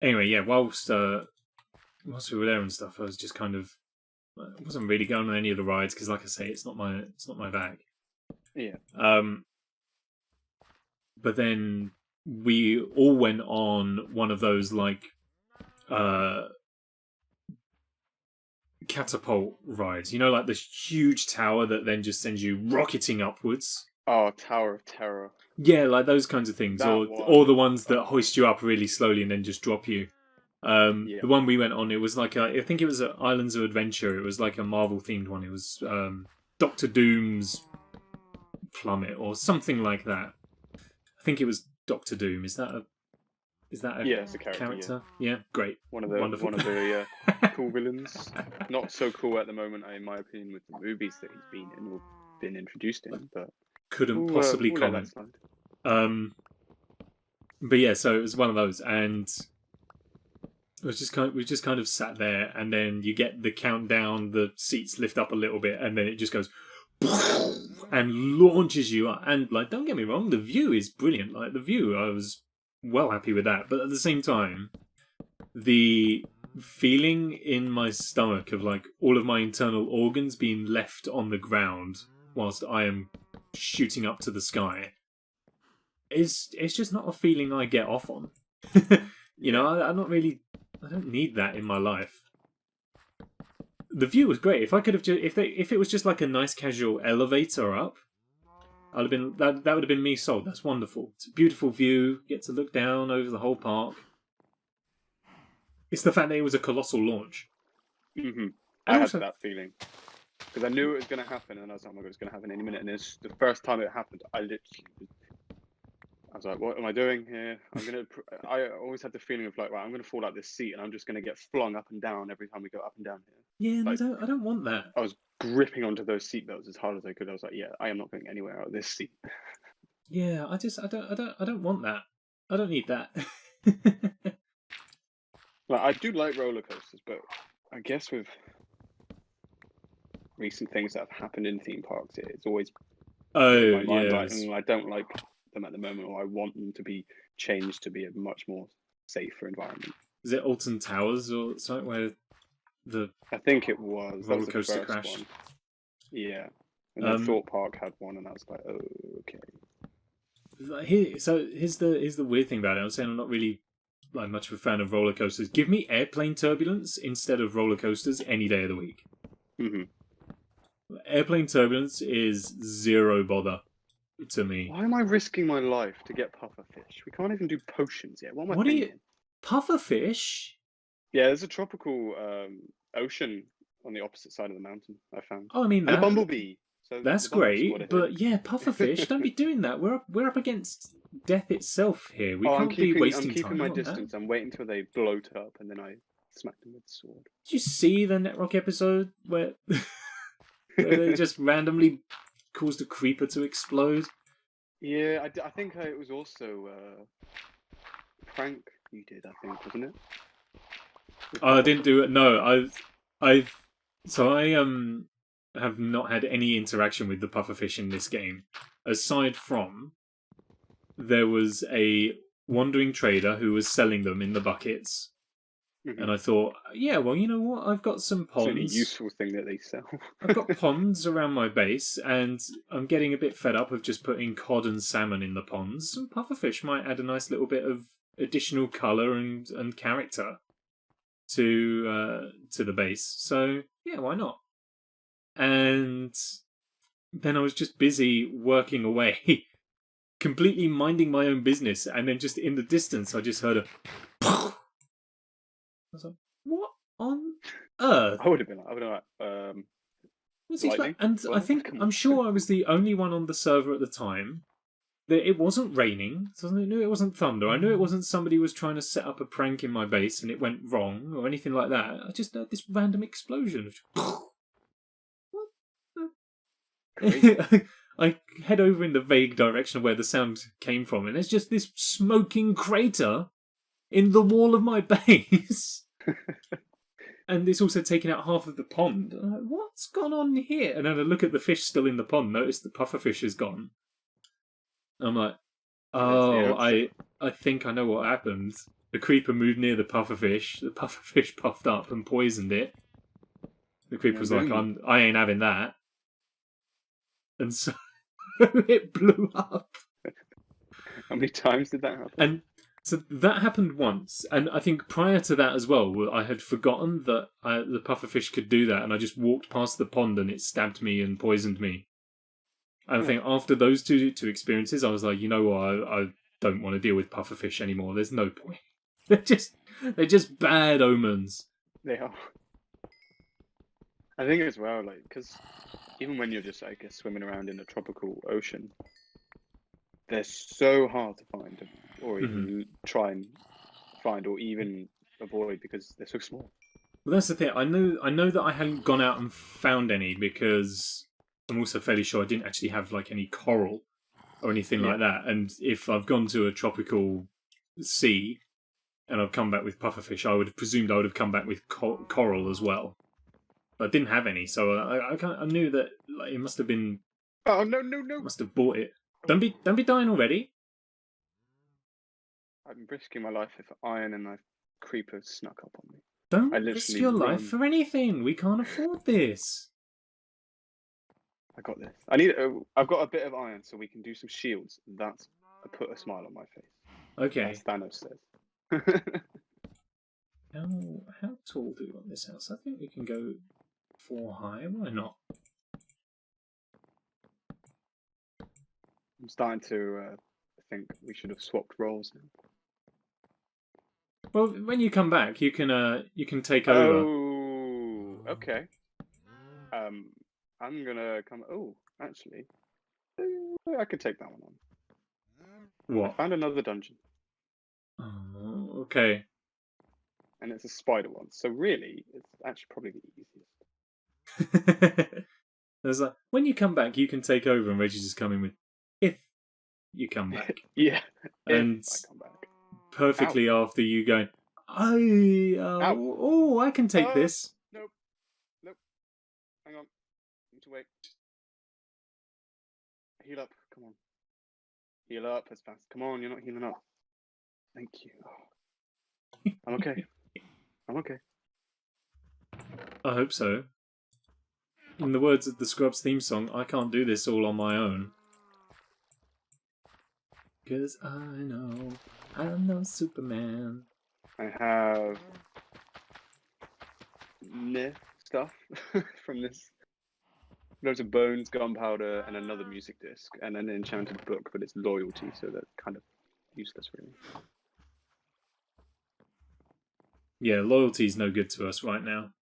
anyway, yeah, whilst we were there and stuff, I was just kind of, I wasn't really going on any of the rides because, like I say, it's not my bag. Yeah. But then we all went on one of those like catapult rides. You know, like this huge tower that then just sends you rocketing upwards. Oh, Tower of Terror. Yeah, like those kinds of things, or the ones that hoist you up really slowly and then just drop you. The one we went on, it was like I think it was Islands of Adventure. It was like a Marvel themed one. It was Doctor Doom's plummet or something like that. I think it was Doctor Doom. Is that a it's a character? Yeah, great. One of the cool villains. Not so cool at the moment, in my opinion, with the movies that he's been in or been introduced in, but couldn't possibly comment. But yeah, so it was one of those, and it was we just kind of sat there, and then you get the countdown, the seats lift up a little bit, and then it just goes and launches you up. And like, don't get me wrong, the view is brilliant. Like the view, I was well happy with that. But at the same time, the feeling in my stomach of like all of my internal organs being left on the ground whilst I am shooting up to the sky, it's just not a feeling I get off on. You know, I don't need that in my life. The view was great. If I could have if it was just like a nice casual elevator up, I'd have been that would have been me sold. That's wonderful. It's a beautiful view. Get to look down over the whole park. It's the fact that it was a colossal launch. Mm-hmm. I had that feeling because I knew it was going to happen, and I was like, "Oh my god, it's going to happen any minute." And it's the first time it happened, I was like, "What am I doing here?" I always had the feeling of like, "Wow, I'm going to fall out this seat, and I'm just going to get flung up and down every time we go up and down here." Yeah, like, I don't want that. I was gripping onto those seatbelts as hard as I could. I was like, "Yeah, I am not going anywhere out of this seat." Yeah, I don't want that. I don't need that. Like, I do like roller coasters, but I guess with recent things that have happened in theme parks, it's always and I don't like them at the moment, or I want them to be changed to be a much more safer environment. Is it Alton Towers or something where I think it was roller coaster crashed? One. Yeah, and then Thorpe Park had one, and I was like, oh, okay. Here's the weird thing about it. I was saying I'm not really like much of a fan of roller coasters. Give me airplane turbulence instead of roller coasters any day of the week. Mm-hmm. Airplane turbulence is zero bother to me. Why am I risking my life to get pufferfish? We can't even do potions yet. What am I thinking? Pufferfish? Yeah, there's a tropical ocean on the opposite side of the mountain, I found. Oh, I mean, and a bumblebee. So that's great, but yeah, pufferfish, don't be doing that. We're up against death itself here. We can't be wasting time. I'm keeping my distance. I'm waiting till they bloat up, and then I smack them with the sword. Did you see the Netrock episode where they just randomly caused a creeper to explode? Yeah, I think it was also Frank. You did, I think, wasn't it? I didn't do it. No, I have not had any interaction with the pufferfish in this game, aside from there was a wandering trader who was selling them in the buckets, and I thought, yeah, well, you know what? I've got some ponds. It's a useful thing that they sell. I've got ponds around my base, and I'm getting a bit fed up of just putting cod and salmon in the ponds. Some pufferfish might add a nice little bit of additional colour and character to the base. So yeah, why not? And then I was just busy working away, completely minding my own business, and then just in the distance I just heard a I was like, what on earth? I would have been like, What's he lightning? and I Well, think, come I'm on. sure I was the only one on the server at the time. That it wasn't raining, so I knew it wasn't thunder. I knew it wasn't somebody was trying to set up a prank in my base and it went wrong or anything like that. I just heard this random explosion. I head over in the vague direction of where the sound came from, and there's just this smoking crater in the wall of my base. And it's also taken out half of the pond. I'm like, what's gone on here? And then I look at the fish still in the pond, notice the pufferfish is gone. I'm like, oh, I think I know what happened. The creeper moved near the pufferfish. The pufferfish puffed up and poisoned it. The creeper was like, I ain't having that. And so it blew up. How many times did that happen? And so that happened once. And I think prior to that as well, I had forgotten that the pufferfish could do that. And I just walked past the pond and it stabbed me and poisoned me. And I think after those two experiences, I was like, you know what, I don't want to deal with pufferfish anymore. There's no point. They're just bad omens. They are. I think as well, like, because even when you're just, I guess, swimming around in a tropical ocean, they're so hard to find, or even try and find, or even avoid because they're so small. Well, that's the thing. I know that I hadn't gone out and found any because I'm also fairly sure I didn't actually have like any coral or anything like that. And if I've gone to a tropical sea and I've come back with pufferfish, I would have presumed I would have come back with coral as well. But I didn't have any, so I knew that like, it must have been. Oh no! Must have bought it. Don't be dying already. I'm risking my life if iron and a creeper snuck up on me. Don't risk your life for anything. We can't afford this. I got this. I've got a bit of iron, so we can do some shields. That's put a smile on my face. Okay. As Thanos says. How tall do we want this house? I think we can go 4 high. Why not? I'm starting to think we should have swapped roles now. Well, when you come back, you can take over. Oh, okay. I'm gonna come. Oh, actually, I could take that one on. What? I found another dungeon. Oh, okay. And it's a spider one, so really, it's actually probably the easiest. There's like, when you come back, you can take over, and Reggie's just coming with, if you come back. Yeah, and if I come back. Perfectly after you going, I can take this. Nope. Hang on. Need to wait. Heal up. Come on. Heal up as fast. Come on, you're not healing up. Thank you. I'm okay. I'm okay. I hope so. In the words of the Scrubs theme song, I can't do this all on my own. 'Cause I'm no Superman. I have stuff from this. Loads of bones, gunpowder, and another music disc, and an enchanted book, but it's loyalty, so that's kind of useless, really. Yeah, loyalty's no good to us right now.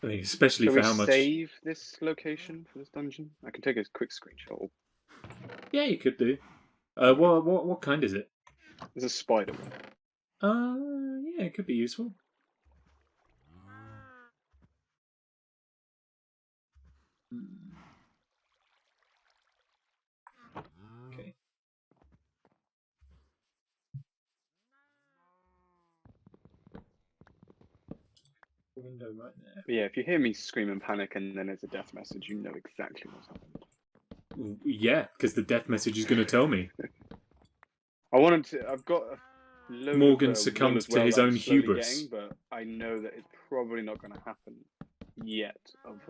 I mean, especially for how much. Can we save this location for this dungeon? I can take a quick screenshot. Yeah, you could do. What kind is it? It's a spider one. Yeah, it could be useful. Okay. Window right there. But yeah, if you hear me scream and panic and then there's a death message, you know exactly what's happened. Yeah, because the death message is going to tell me. I've got a load Morgan of, succumbs to his own hubris. Getting, but I know that it's probably not going to happen yet. Of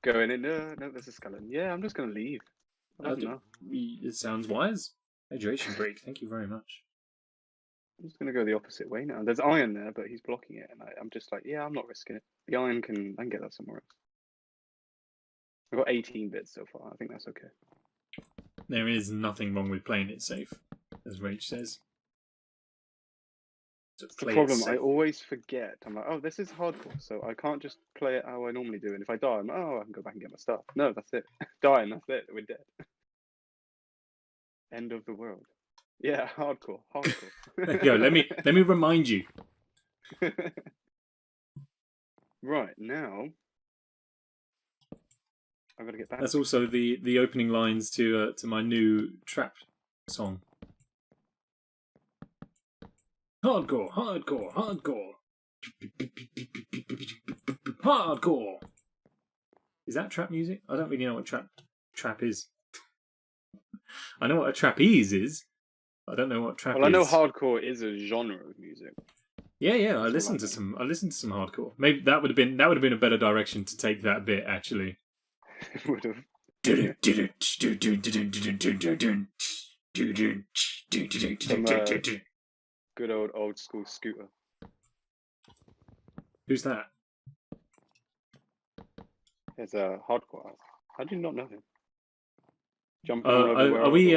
going in. No, there's a skeleton. Yeah, I'm just going to leave. It sounds wise. Hydration break. Thank you very much. I'm just going to go the opposite way now. There's iron there, but he's blocking it, and I'm just like, yeah, I'm not risking it. The iron I can get that somewhere else. I've got 18 bits so far. I think that's okay. There is nothing wrong with playing it safe, as Rage says. The problem, I always forget. I'm like, oh, this is hardcore, so I can't just play it how I normally do. And if I die, I'm like, oh, I can go back and get my stuff. No, that's it. Die and that's it. We're dead. End of the world. Yeah, hardcore. There you go. Let me remind you. Right, now I've got to get back. That's also the opening lines to my new trap song. Hardcore, hardcore, hardcore. Hardcore. Is that trap music? I don't really know what trap is. I know what a trapeze is. I don't know what trap is. Well, I know hardcore is a genre of music. Yeah. I listened to some hardcore. Maybe that would have been a better direction to take that bit, actually. It would have. Good old school Scooter. Who's that? It's a hardcore. How do you not know him? Jumping Are we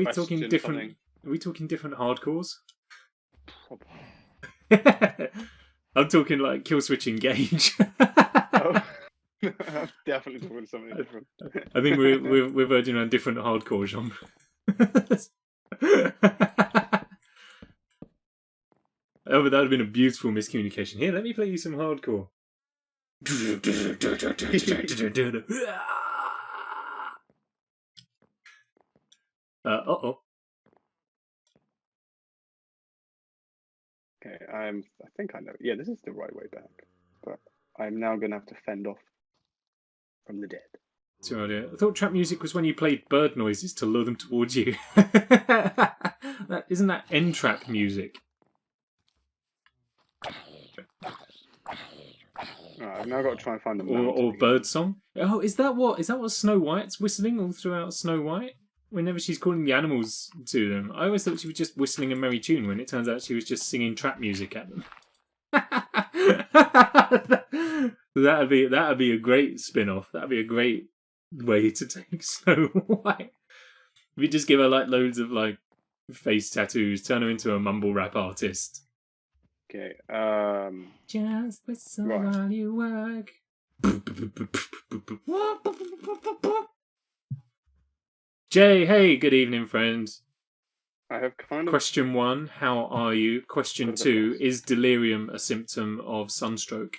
talking different? Something. Are we talking different hardcores? I'm talking like Kill Switch Engage. Oh. I'm definitely talking something different. I think we're verging on different hardcore genres. Oh, but that would have been a beautiful miscommunication. Here, let me play you some hardcore. Uh-oh. Okay, I think I know. Yeah, this is the right way back. But I'm now going to have to fend off from the dead. Too early. I thought trap music was when you played bird noises to lure them towards you. Isn't that N-trap music? Right, I've now got to try and find the or bird song. Oh, is that what Snow White's whistling all throughout Snow White? Whenever she's calling the animals to them, I always thought she was just whistling a merry tune. When it turns out she was just singing trap music at them. That'd be a great spin-off. That'd be a great way to take Snow White. If you just give her like loads of like face tattoos, turn her into a mumble rap artist. Okay. Just whistle while you work. Jay, hey, good evening, friends. I have kind of... Question 1, how are you? Question 2, is delirium a symptom of sunstroke?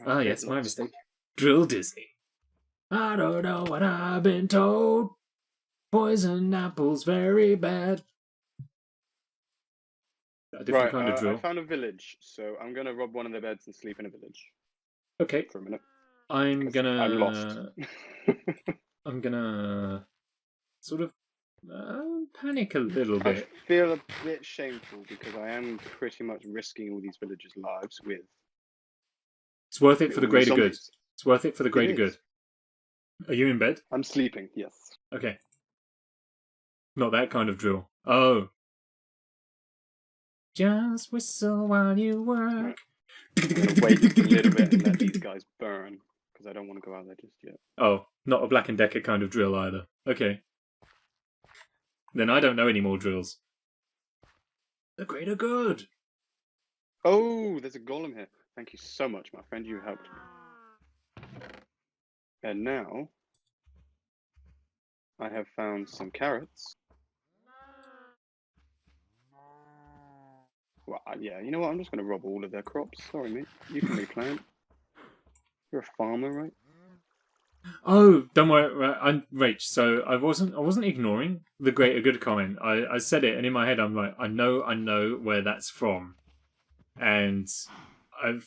Ah, yes, my mistake. Drill Disney. I don't know what I've been told. Poison apples very bad. A different kind of drill. I found a village, so I'm going to rob one of their beds and sleep in a village. Okay. For a minute. I'm lost. I'm gonna sort of panic a little bit. I feel a bit shameful because I am pretty much risking all these villagers' lives with... It's worth it for the greater good. It's worth it for the greater good. Are you in bed? I'm sleeping, yes. Okay. Not that kind of drill. Oh. Just whistle while you work. Right. Wait a little bit and let these guys burn. Because I don't want to go out there just yet. Oh, not a Black & Decker kind of drill either. Okay. Then I don't know any more drills. The greater good. Oh, there's a golem here. Thank you so much, my friend. You helped me. And now, I have found some carrots. Well, yeah, you know what? I'm just going to rob all of their crops. Sorry, mate. You can replant. You're a farmer, right? Oh, don't worry, I'm Rach. So I wasn't ignoring the greater good comment. I said it, and in my head I'm like, I know where that's from, and I've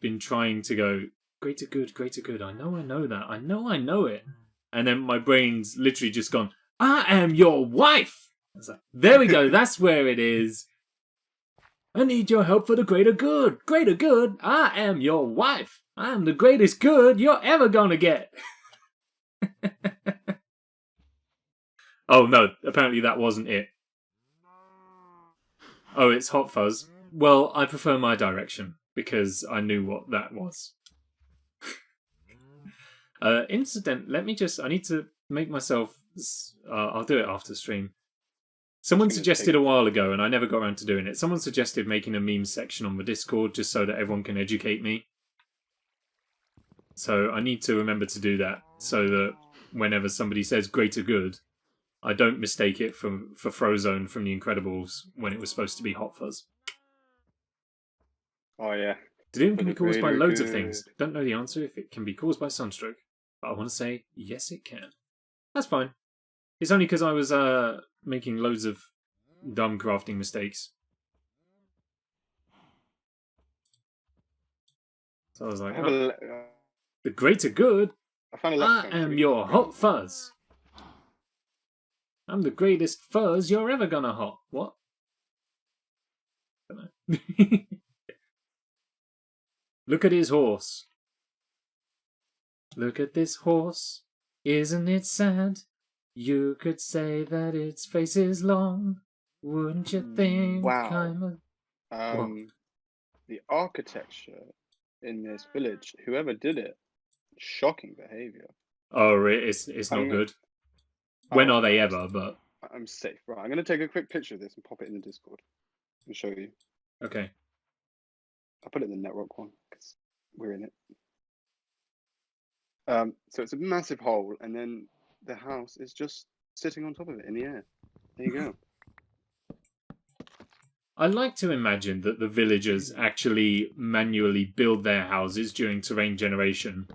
been trying to go greater good. I know that. I know it, and then my brain's literally just gone. I am your wife. I was like, there we go. That's where it is. I need your help for the greater good. Greater good. I am your wife. I am the greatest good you're ever gonna get. Oh no, apparently that wasn't it. Oh, it's Hot Fuzz. Well, I prefer my direction because I knew what that was. Incident, I need to make myself I'll do it after stream. Someone suggested a while ago, and I never got around to doing it. Someone suggested making a meme section on the Discord just so that everyone can educate me. So I need to remember to do that so that whenever somebody says greater good, I don't mistake it for Frozone from The Incredibles when it was supposed to be Hot Fuzz. Oh, yeah. Delirium can be caused by loads of things. Don't know the answer if it can be caused by sunstroke. But I want to say, yes, it can. That's fine. It's only because I was making loads of dumb crafting mistakes. So I was like, the greater good, I am your Hot Fuzz. I'm the greatest fuzz you're ever gonna hot. What? I don't know. Look at his horse. Look at this horse. Isn't it sad? You could say that its face is long. Wouldn't you think? Wow. The architecture in this village, whoever did it, shocking behavior. Oh, it's not good. When are they ever? But I'm safe. Right, I'm going to take a quick picture of this and pop it in the Discord and show you. Okay. I'll put it in the network one because we're in it. So it's a massive hole, and then the house is just sitting on top of it in the air. There you go. I like to imagine that the villagers actually manually build their houses during terrain generation.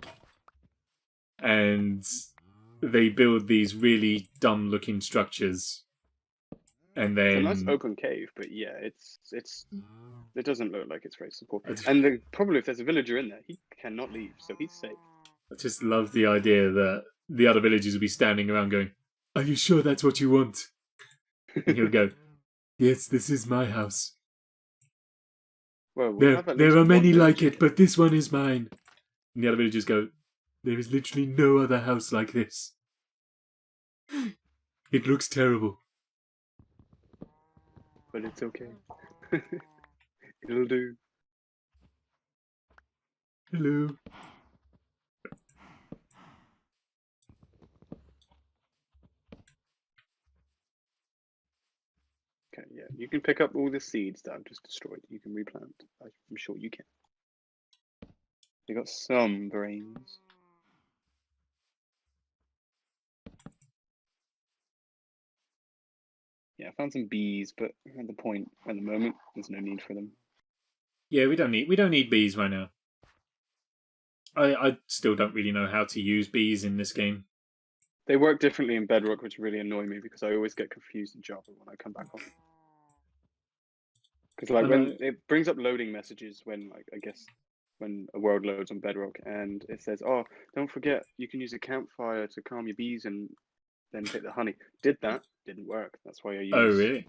And they build these really dumb-looking structures. And then... It's a nice open cave, but yeah, it doesn't look like it's very supportive. And probably if there's a villager in there, he cannot leave, so he's safe. I just love the idea that the other villagers will be standing around going, "Are you sure that's what you want?" And he'll go, "Yes, this is my house. Well, there are many like it, but this one is mine." And the other villagers go, "There is literally no other house like this. It looks terrible. But it's okay. It'll do." Hello. Okay, yeah, you can pick up all the seeds that I've just destroyed. You can replant. I'm sure you can. You got some brains. Yeah, I found some bees, but at the point at the moment, there's no need for them. Yeah, we don't need bees right now. I still don't really know how to use bees in this game. They work differently in Bedrock, which really annoy me because I always get confused in Java when I come back on. Because like when it brings up loading messages when I guess when a world loads on Bedrock and it says, "Oh, don't forget you can use a campfire to calm your bees and then take the honey." Did that? Didn't work. That's why I use. Oh really?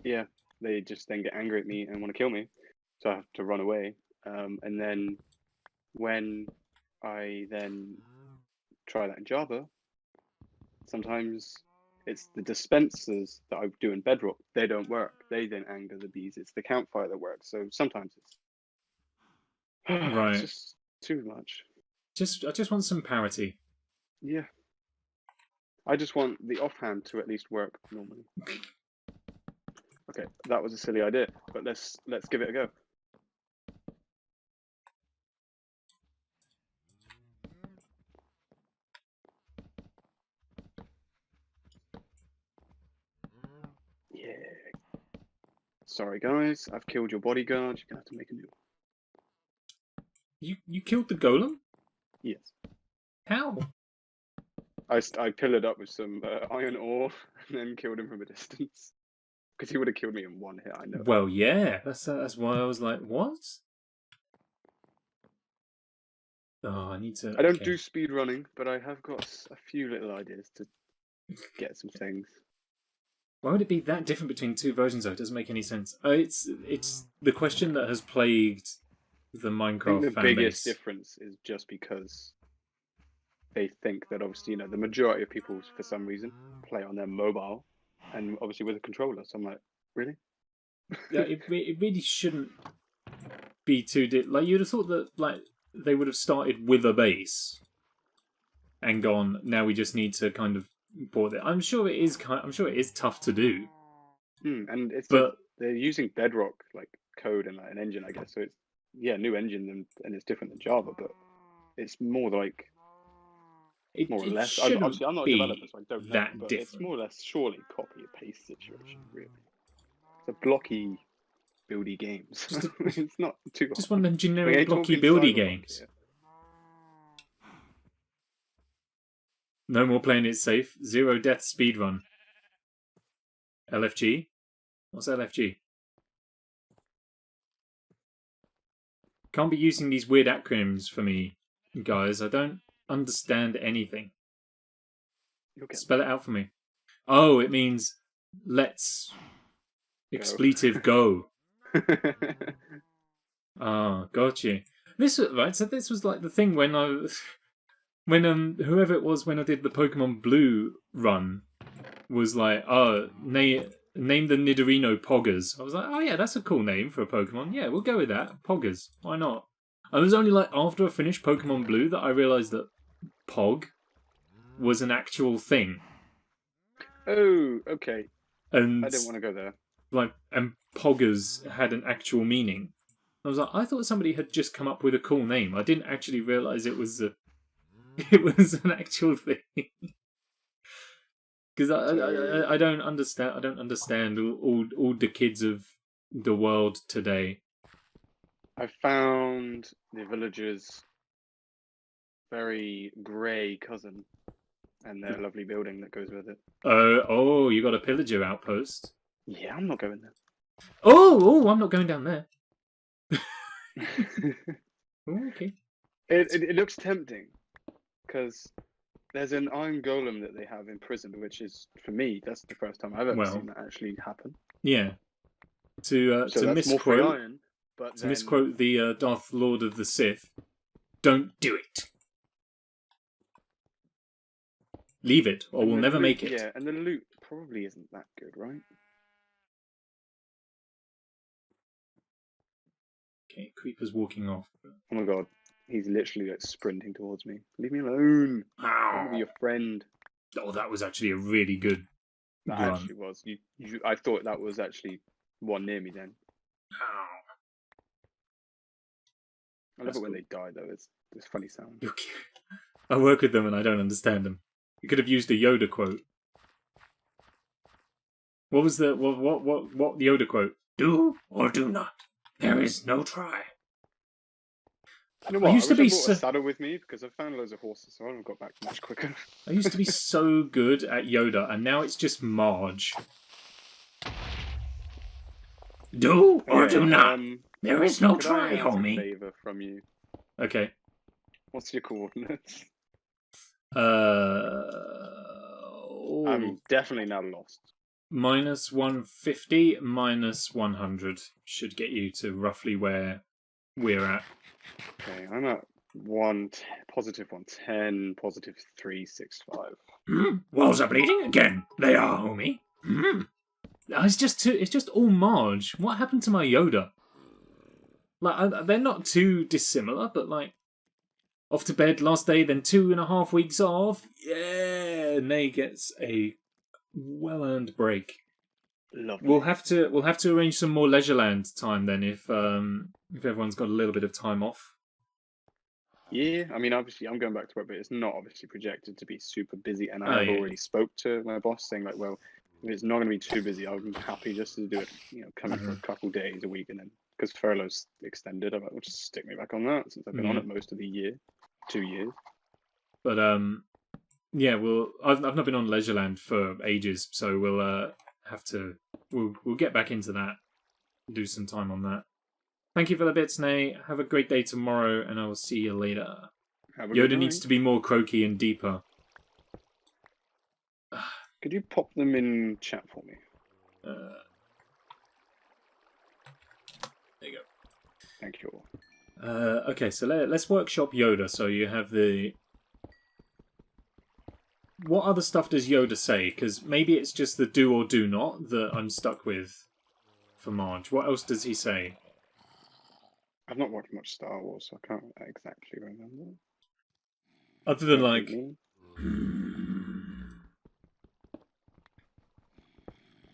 Yeah, they just then get angry at me and want to kill me, so I have to run away. And then when I then try that in Java, sometimes it's the dispensers that I do in Bedrock. They don't work. They then anger the bees. It's the campfire that works. So sometimes it's right. It's just too much. I just want some parity. Yeah. I just want the offhand to at least work normally. Okay, that was a silly idea, but let's give it a go. Yeah. Sorry guys, I've killed your bodyguard. You're gonna have to make a new one. You killed the golem? Yes. How? I pillared up with some iron ore and then killed him from a distance. Because he would have killed me in one hit, I know. Well, yeah. That's why I was like, what? Oh, I need to... I don't do speed running, but I have got a few little ideas to get some things. Why would it be that different between two versions, though? It doesn't make any sense. It's the question that has plagued the Minecraft fan base. I think the biggest difference is just because they think that obviously, the majority of people, for some reason, play on their mobile, and obviously with a controller. So I'm like, really? Yeah, it really shouldn't be too... Like, you'd have thought that like they would have started with a base and gone, now we just need to kind of port it. I'm sure it is I'm sure it is tough to do. And but they're using Bedrock like code and like an engine, I guess. So it's new engine and it's different than Java, but it's more like more or it less. shouldn't Obviously, I'm not a be developer, so I don't know. that But different. it's more or less surely copy and paste situation, really. It's a blocky, buildy games. It's not too hard. Just one of them We're generic blocky talking buildy Cyberpunk games. here. No more playing it safe. 0 death speedrun. LFG? What's LFG? Can't be using these weird acronyms for me, guys. I don't understand anything. Spell it out for me. Oh, it means let's expletive go. Ah, got you. This right. So this was like the thing when whoever it was when I did the Pokemon Blue run was like, oh, name the Nidorino Poggers. I was like, oh yeah, that's a cool name for a Pokemon. Yeah, we'll go with that. Poggers. Why not? I was only like after I finished Pokemon Blue that I realised that Pog was an actual thing. Oh, okay. And I didn't want to go there. Like, and Poggers had an actual meaning. I was like, I thought somebody had just come up with a cool name. I didn't actually realise it was an actual thing. Because I don't understand. I don't understand all the kids of the world today. I found the villager's very grey cousin and their lovely building that goes with it. Oh, you got a pillager outpost. Yeah, I'm not going there. Oh, I'm not going down there. Okay. It looks tempting because there's an iron golem that they have in prison, which is, for me, that's the first time I've ever seen that actually happen. Yeah. To misquote the Darth Lord of the Sith, don't do it. Leave it, or we'll never make it. Yeah, and the loot probably isn't that good, right? Okay, Creeper's walking off. Oh my god, he's literally like sprinting towards me. Leave me alone. I want to be your friend. Oh, that was actually a really good That run. actually was. I thought that was actually one near me then. I love it when they die though. It's funny sound. Okay. I work with them and I don't understand them. You could have used a Yoda quote. What was the what Yoda quote? Do or do not. There is no try. You know what? I wish I brought a saddle with me because I found loads of horses, so I would have got back much quicker. I used to be so good at Yoda, and now it's just Marge. Do or do not. There is no try, homie. A favor from you. Okay. What's your coordinates? I'm definitely now lost. Minus 150, minus 100 should get you to roughly where we're at. Okay, I'm at positive 110, positive 365. Walls are bleeding again. They are, homie. It's just all Marge. What happened to my Yoda? Like, they're not too dissimilar, but like, off to bed last day, then 2.5 weeks off. Yeah, Nay gets a well-earned break. Lovely. We'll have to arrange some more Leisureland time then, if everyone's got a little bit of time off. Yeah, I mean, obviously, I'm going back to work, but it's not obviously projected to be super busy. And I've already spoke to my boss saying, like, well, if it's not going to be too busy, I'm happy just to do it, come in for a couple days a week. And then, because furlough's extended, I'm like, well, just stick me back on that since I've been on it most of the year, 2 years. But, yeah, well, I've not been on Leisureland for ages, so we'll get back into that, do some time on that. Thank you for the bits, Nay. Have a great day tomorrow, and I will see you later. Yoda needs to be more croaky and deeper. Could you pop them in chat for me? There you go. Thank you. Okay, so let's workshop Yoda. So you have the... What other stuff does Yoda say? Because maybe it's just the do or do not that I'm stuck with for Marge. What else does he say? I've not watched much Star Wars, so I can't exactly remember. Other than like...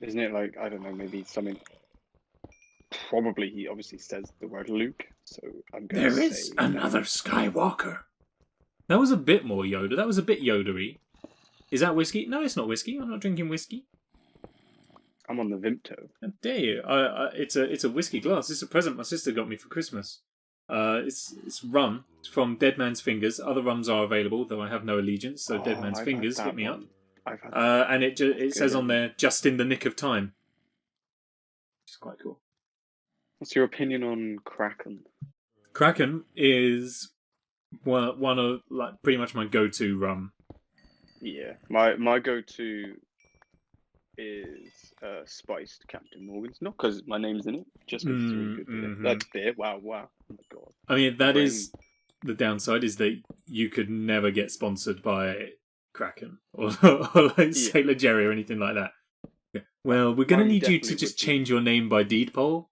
Isn't it like, I don't know, maybe something? Probably he obviously says the word Luke, so I'm going to There say is another Skywalker. That was a bit more Yoda. That was a bit Yodery. Is that whiskey? No, it's not whiskey. I'm not drinking whiskey. I'm on the Vimto. How dare you? It's a whiskey glass. It's a present my sister got me for Christmas. It's rum. It's from Dead Man's Fingers. Other rums are available, though I have no allegiance. So Dead Man's I've Fingers, had hit me that up. one. I've had that. And it says on there, just in the nick of time. It's quite cool. What's your opinion on Kraken? Kraken is one of like pretty much my go-to rum. Yeah, my go-to is spiced Captain Morgan's. Not because my name's in it, just because it's a really good beer. That's beer. Wow. Oh my god. I mean, that is the downside, is that you could never get sponsored by Kraken or like Sailor Jerry or anything like that. Yeah. Well, we're going to need you to just change your name by deed poll.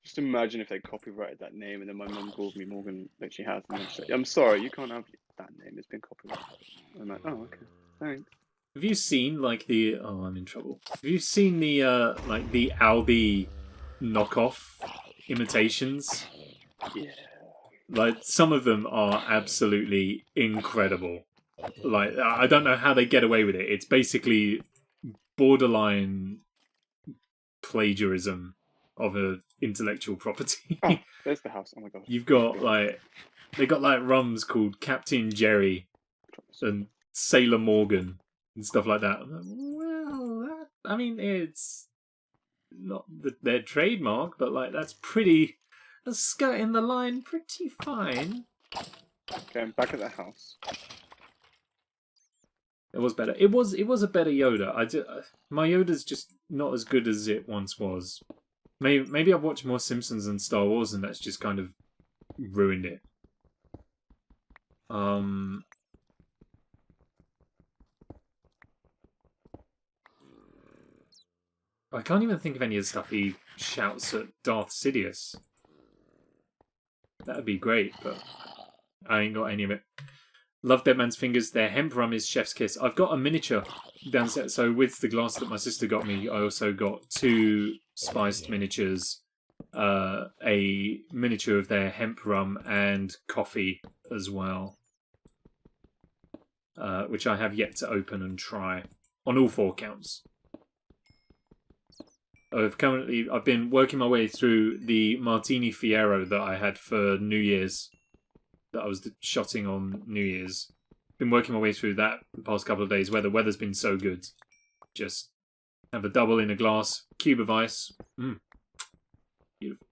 Just imagine if they copyrighted that name and then my mum called me Morgan, like she has, and she's like, I'm sorry, you can't have that name, it's been copyrighted. I'm like, oh, okay, thanks. Have you seen like the... Oh, I'm in trouble. Have you seen the like the Aldi knockoff imitations? Yeah. Like, some of them are absolutely incredible. Like, I don't know how they get away with it. It's basically borderline plagiarism of a intellectual property. Oh, there's the house. Oh my god. You've got like, they got like rums called Captain Jerry and Sailor Morgan and stuff like that. Well, I mean, it's not their trademark, but like that's skirting the line pretty fine. Okay, I'm back at the house. It was better. It was a better Yoda. My Yoda's just not as good as it once was. Maybe I've watched more Simpsons than Star Wars, and that's just kind of ruined it. I can't even think of any of the stuff he shouts at Darth Sidious. That'd be great, but I ain't got any of it. Love Dead Man's Fingers. Their hemp rum is chef's kiss. I've got a miniature downstairs. So with the glass that my sister got me, I also got 2 spiced miniatures, a miniature of their hemp rum and coffee as well, which I have yet to open and try on all 4 counts. I've been working my way through the Martini Fiero that I had for New Year's, that I was shotting on New Year's. Been working my way through that the past couple of days where the weather's been so good. Just have a double in a glass, cube of ice. Beautiful.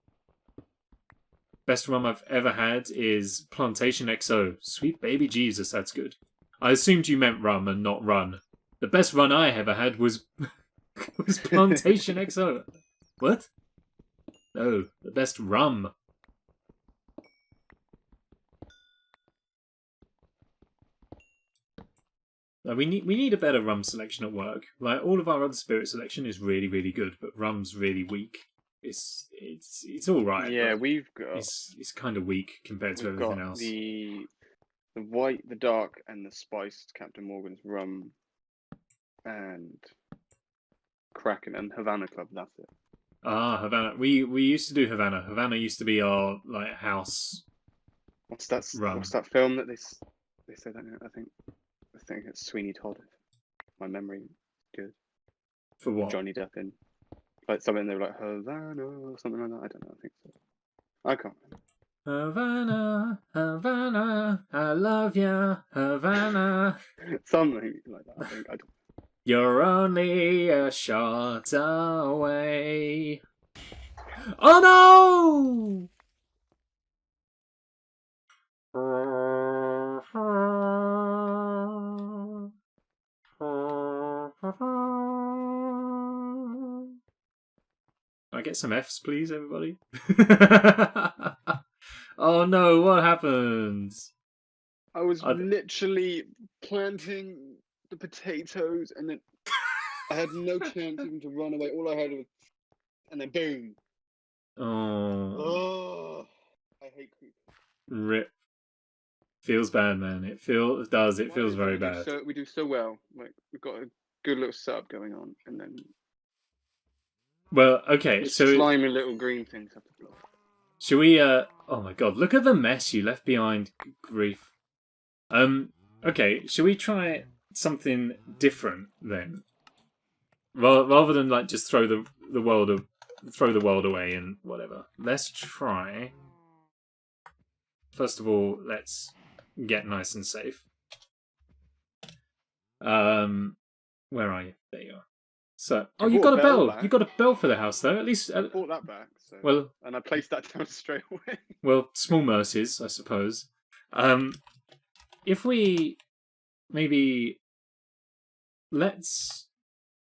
Best rum I've ever had is Plantation XO. Sweet baby Jesus, that's good. I assumed you meant rum and not run. The best run I ever had was Plantation XO. What? No, the best rum. We need a better rum selection at work. Like, all of our other spirit selection is really, really good, but rum's really weak. It's all right. Yeah, we've got. It's kind of weak compared to everything else. The white, the dark, and the spiced Captain Morgan's rum, and Kraken and Havana Club. That's it. Ah, Havana. We used to do Havana. Havana used to be our like house. What's that? Rum. What's that film that they say that in? I think it's Sweeney Todd. My memory good. For what? Johnny Depp in. Like something they were like Havana or something like that. I don't know. I think so. I can't remember. Havana, Havana, I love ya, Havana. Something like that. I think. I don't. You're only a shot away. Oh no! Can I get some Fs, please, everybody? Oh no, what happened? I was literally planting the potatoes, and then I had no chance even to run away. All I had was, and then boom. Oh, I hate creep. Rip. Feels bad, man. It feels very bad. We do so well. Like we've got a good little setup going on, and then Well, okay, so slimy little green things have to block. Should we? Oh my god! Look at the mess you left behind. Good grief. Okay. Should we try something different then? Rather than like just throw the world away and whatever. Let's try. First of all, let's get nice and safe. Where are you? There you are. So, you got a bell. You got a bell for the house, though. At least I bought that back. So. Well, and I placed that down straight away. Well, small mercies, I suppose. If we maybe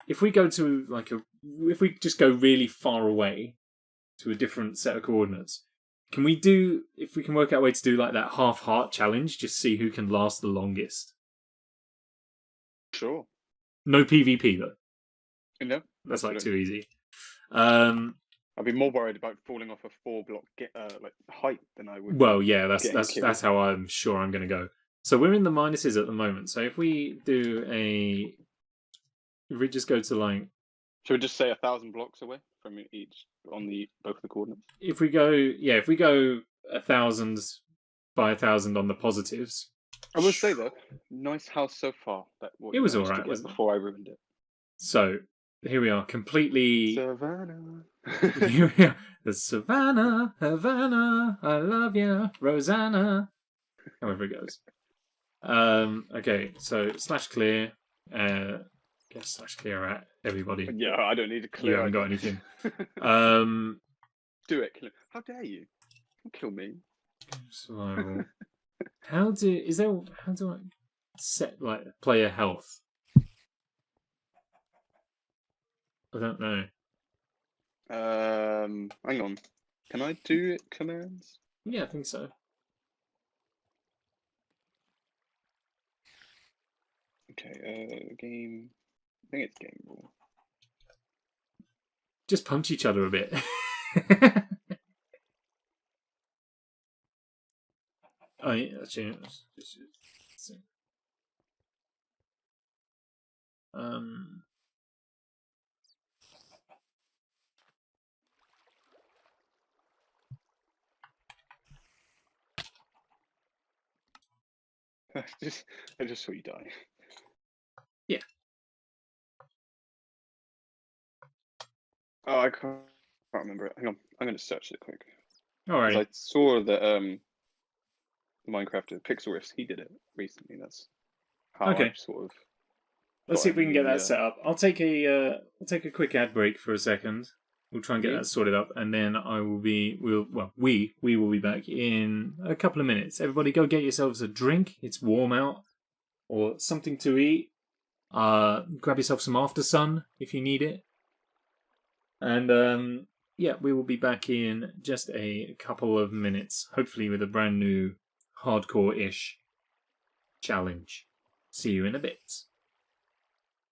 if we go to if we just go really far away to a different set of coordinates, if we can work out a way to do like that half heart challenge, just see who can last the longest. Sure. No PvP though. No, that's like too easy. I'd be more worried about falling off a 4-block height than I would. Well, yeah, that's how I'm sure I'm going to go. So we're in the minuses at the moment. So if we just go to like, should we just say 1,000 blocks away from each on both the coordinates? If we go 1,000 by 1,000 on the positives. I will say though, nice house so far. It was alright before I ruined it. So here we are, completely. Savannah. Here we are. The Savannah, Havana, I love you, Rosanna. However it goes. Okay, so /clear. Guess /clear at everybody. Yeah, I don't need to clear. You haven't got anything. Do it. Kill it. How dare you? Don't kill me. Survival. How do I set like player health? I don't know. Hang on. Can I do it commands? Yeah, I think so. Okay, game. I think it's game rule. Just punch each other a bit. Actually, I just saw you die. Yeah. Oh, I can't remember it. Hang on, I'm going to search it quick. All right. I saw that Minecrafter Pixel Riffs, he did it recently. That's how I sort of. Let's see if we can get that set up. I'll take a quick ad break for a second. We'll try and get that sorted up, and then we will be back in a couple of minutes. Everybody, go get yourselves a drink. It's warm out, or something to eat. Grab yourself some after sun if you need it, and we will be back in just a couple of minutes. Hopefully, with a brand new hardcore-ish challenge. See you in a bit.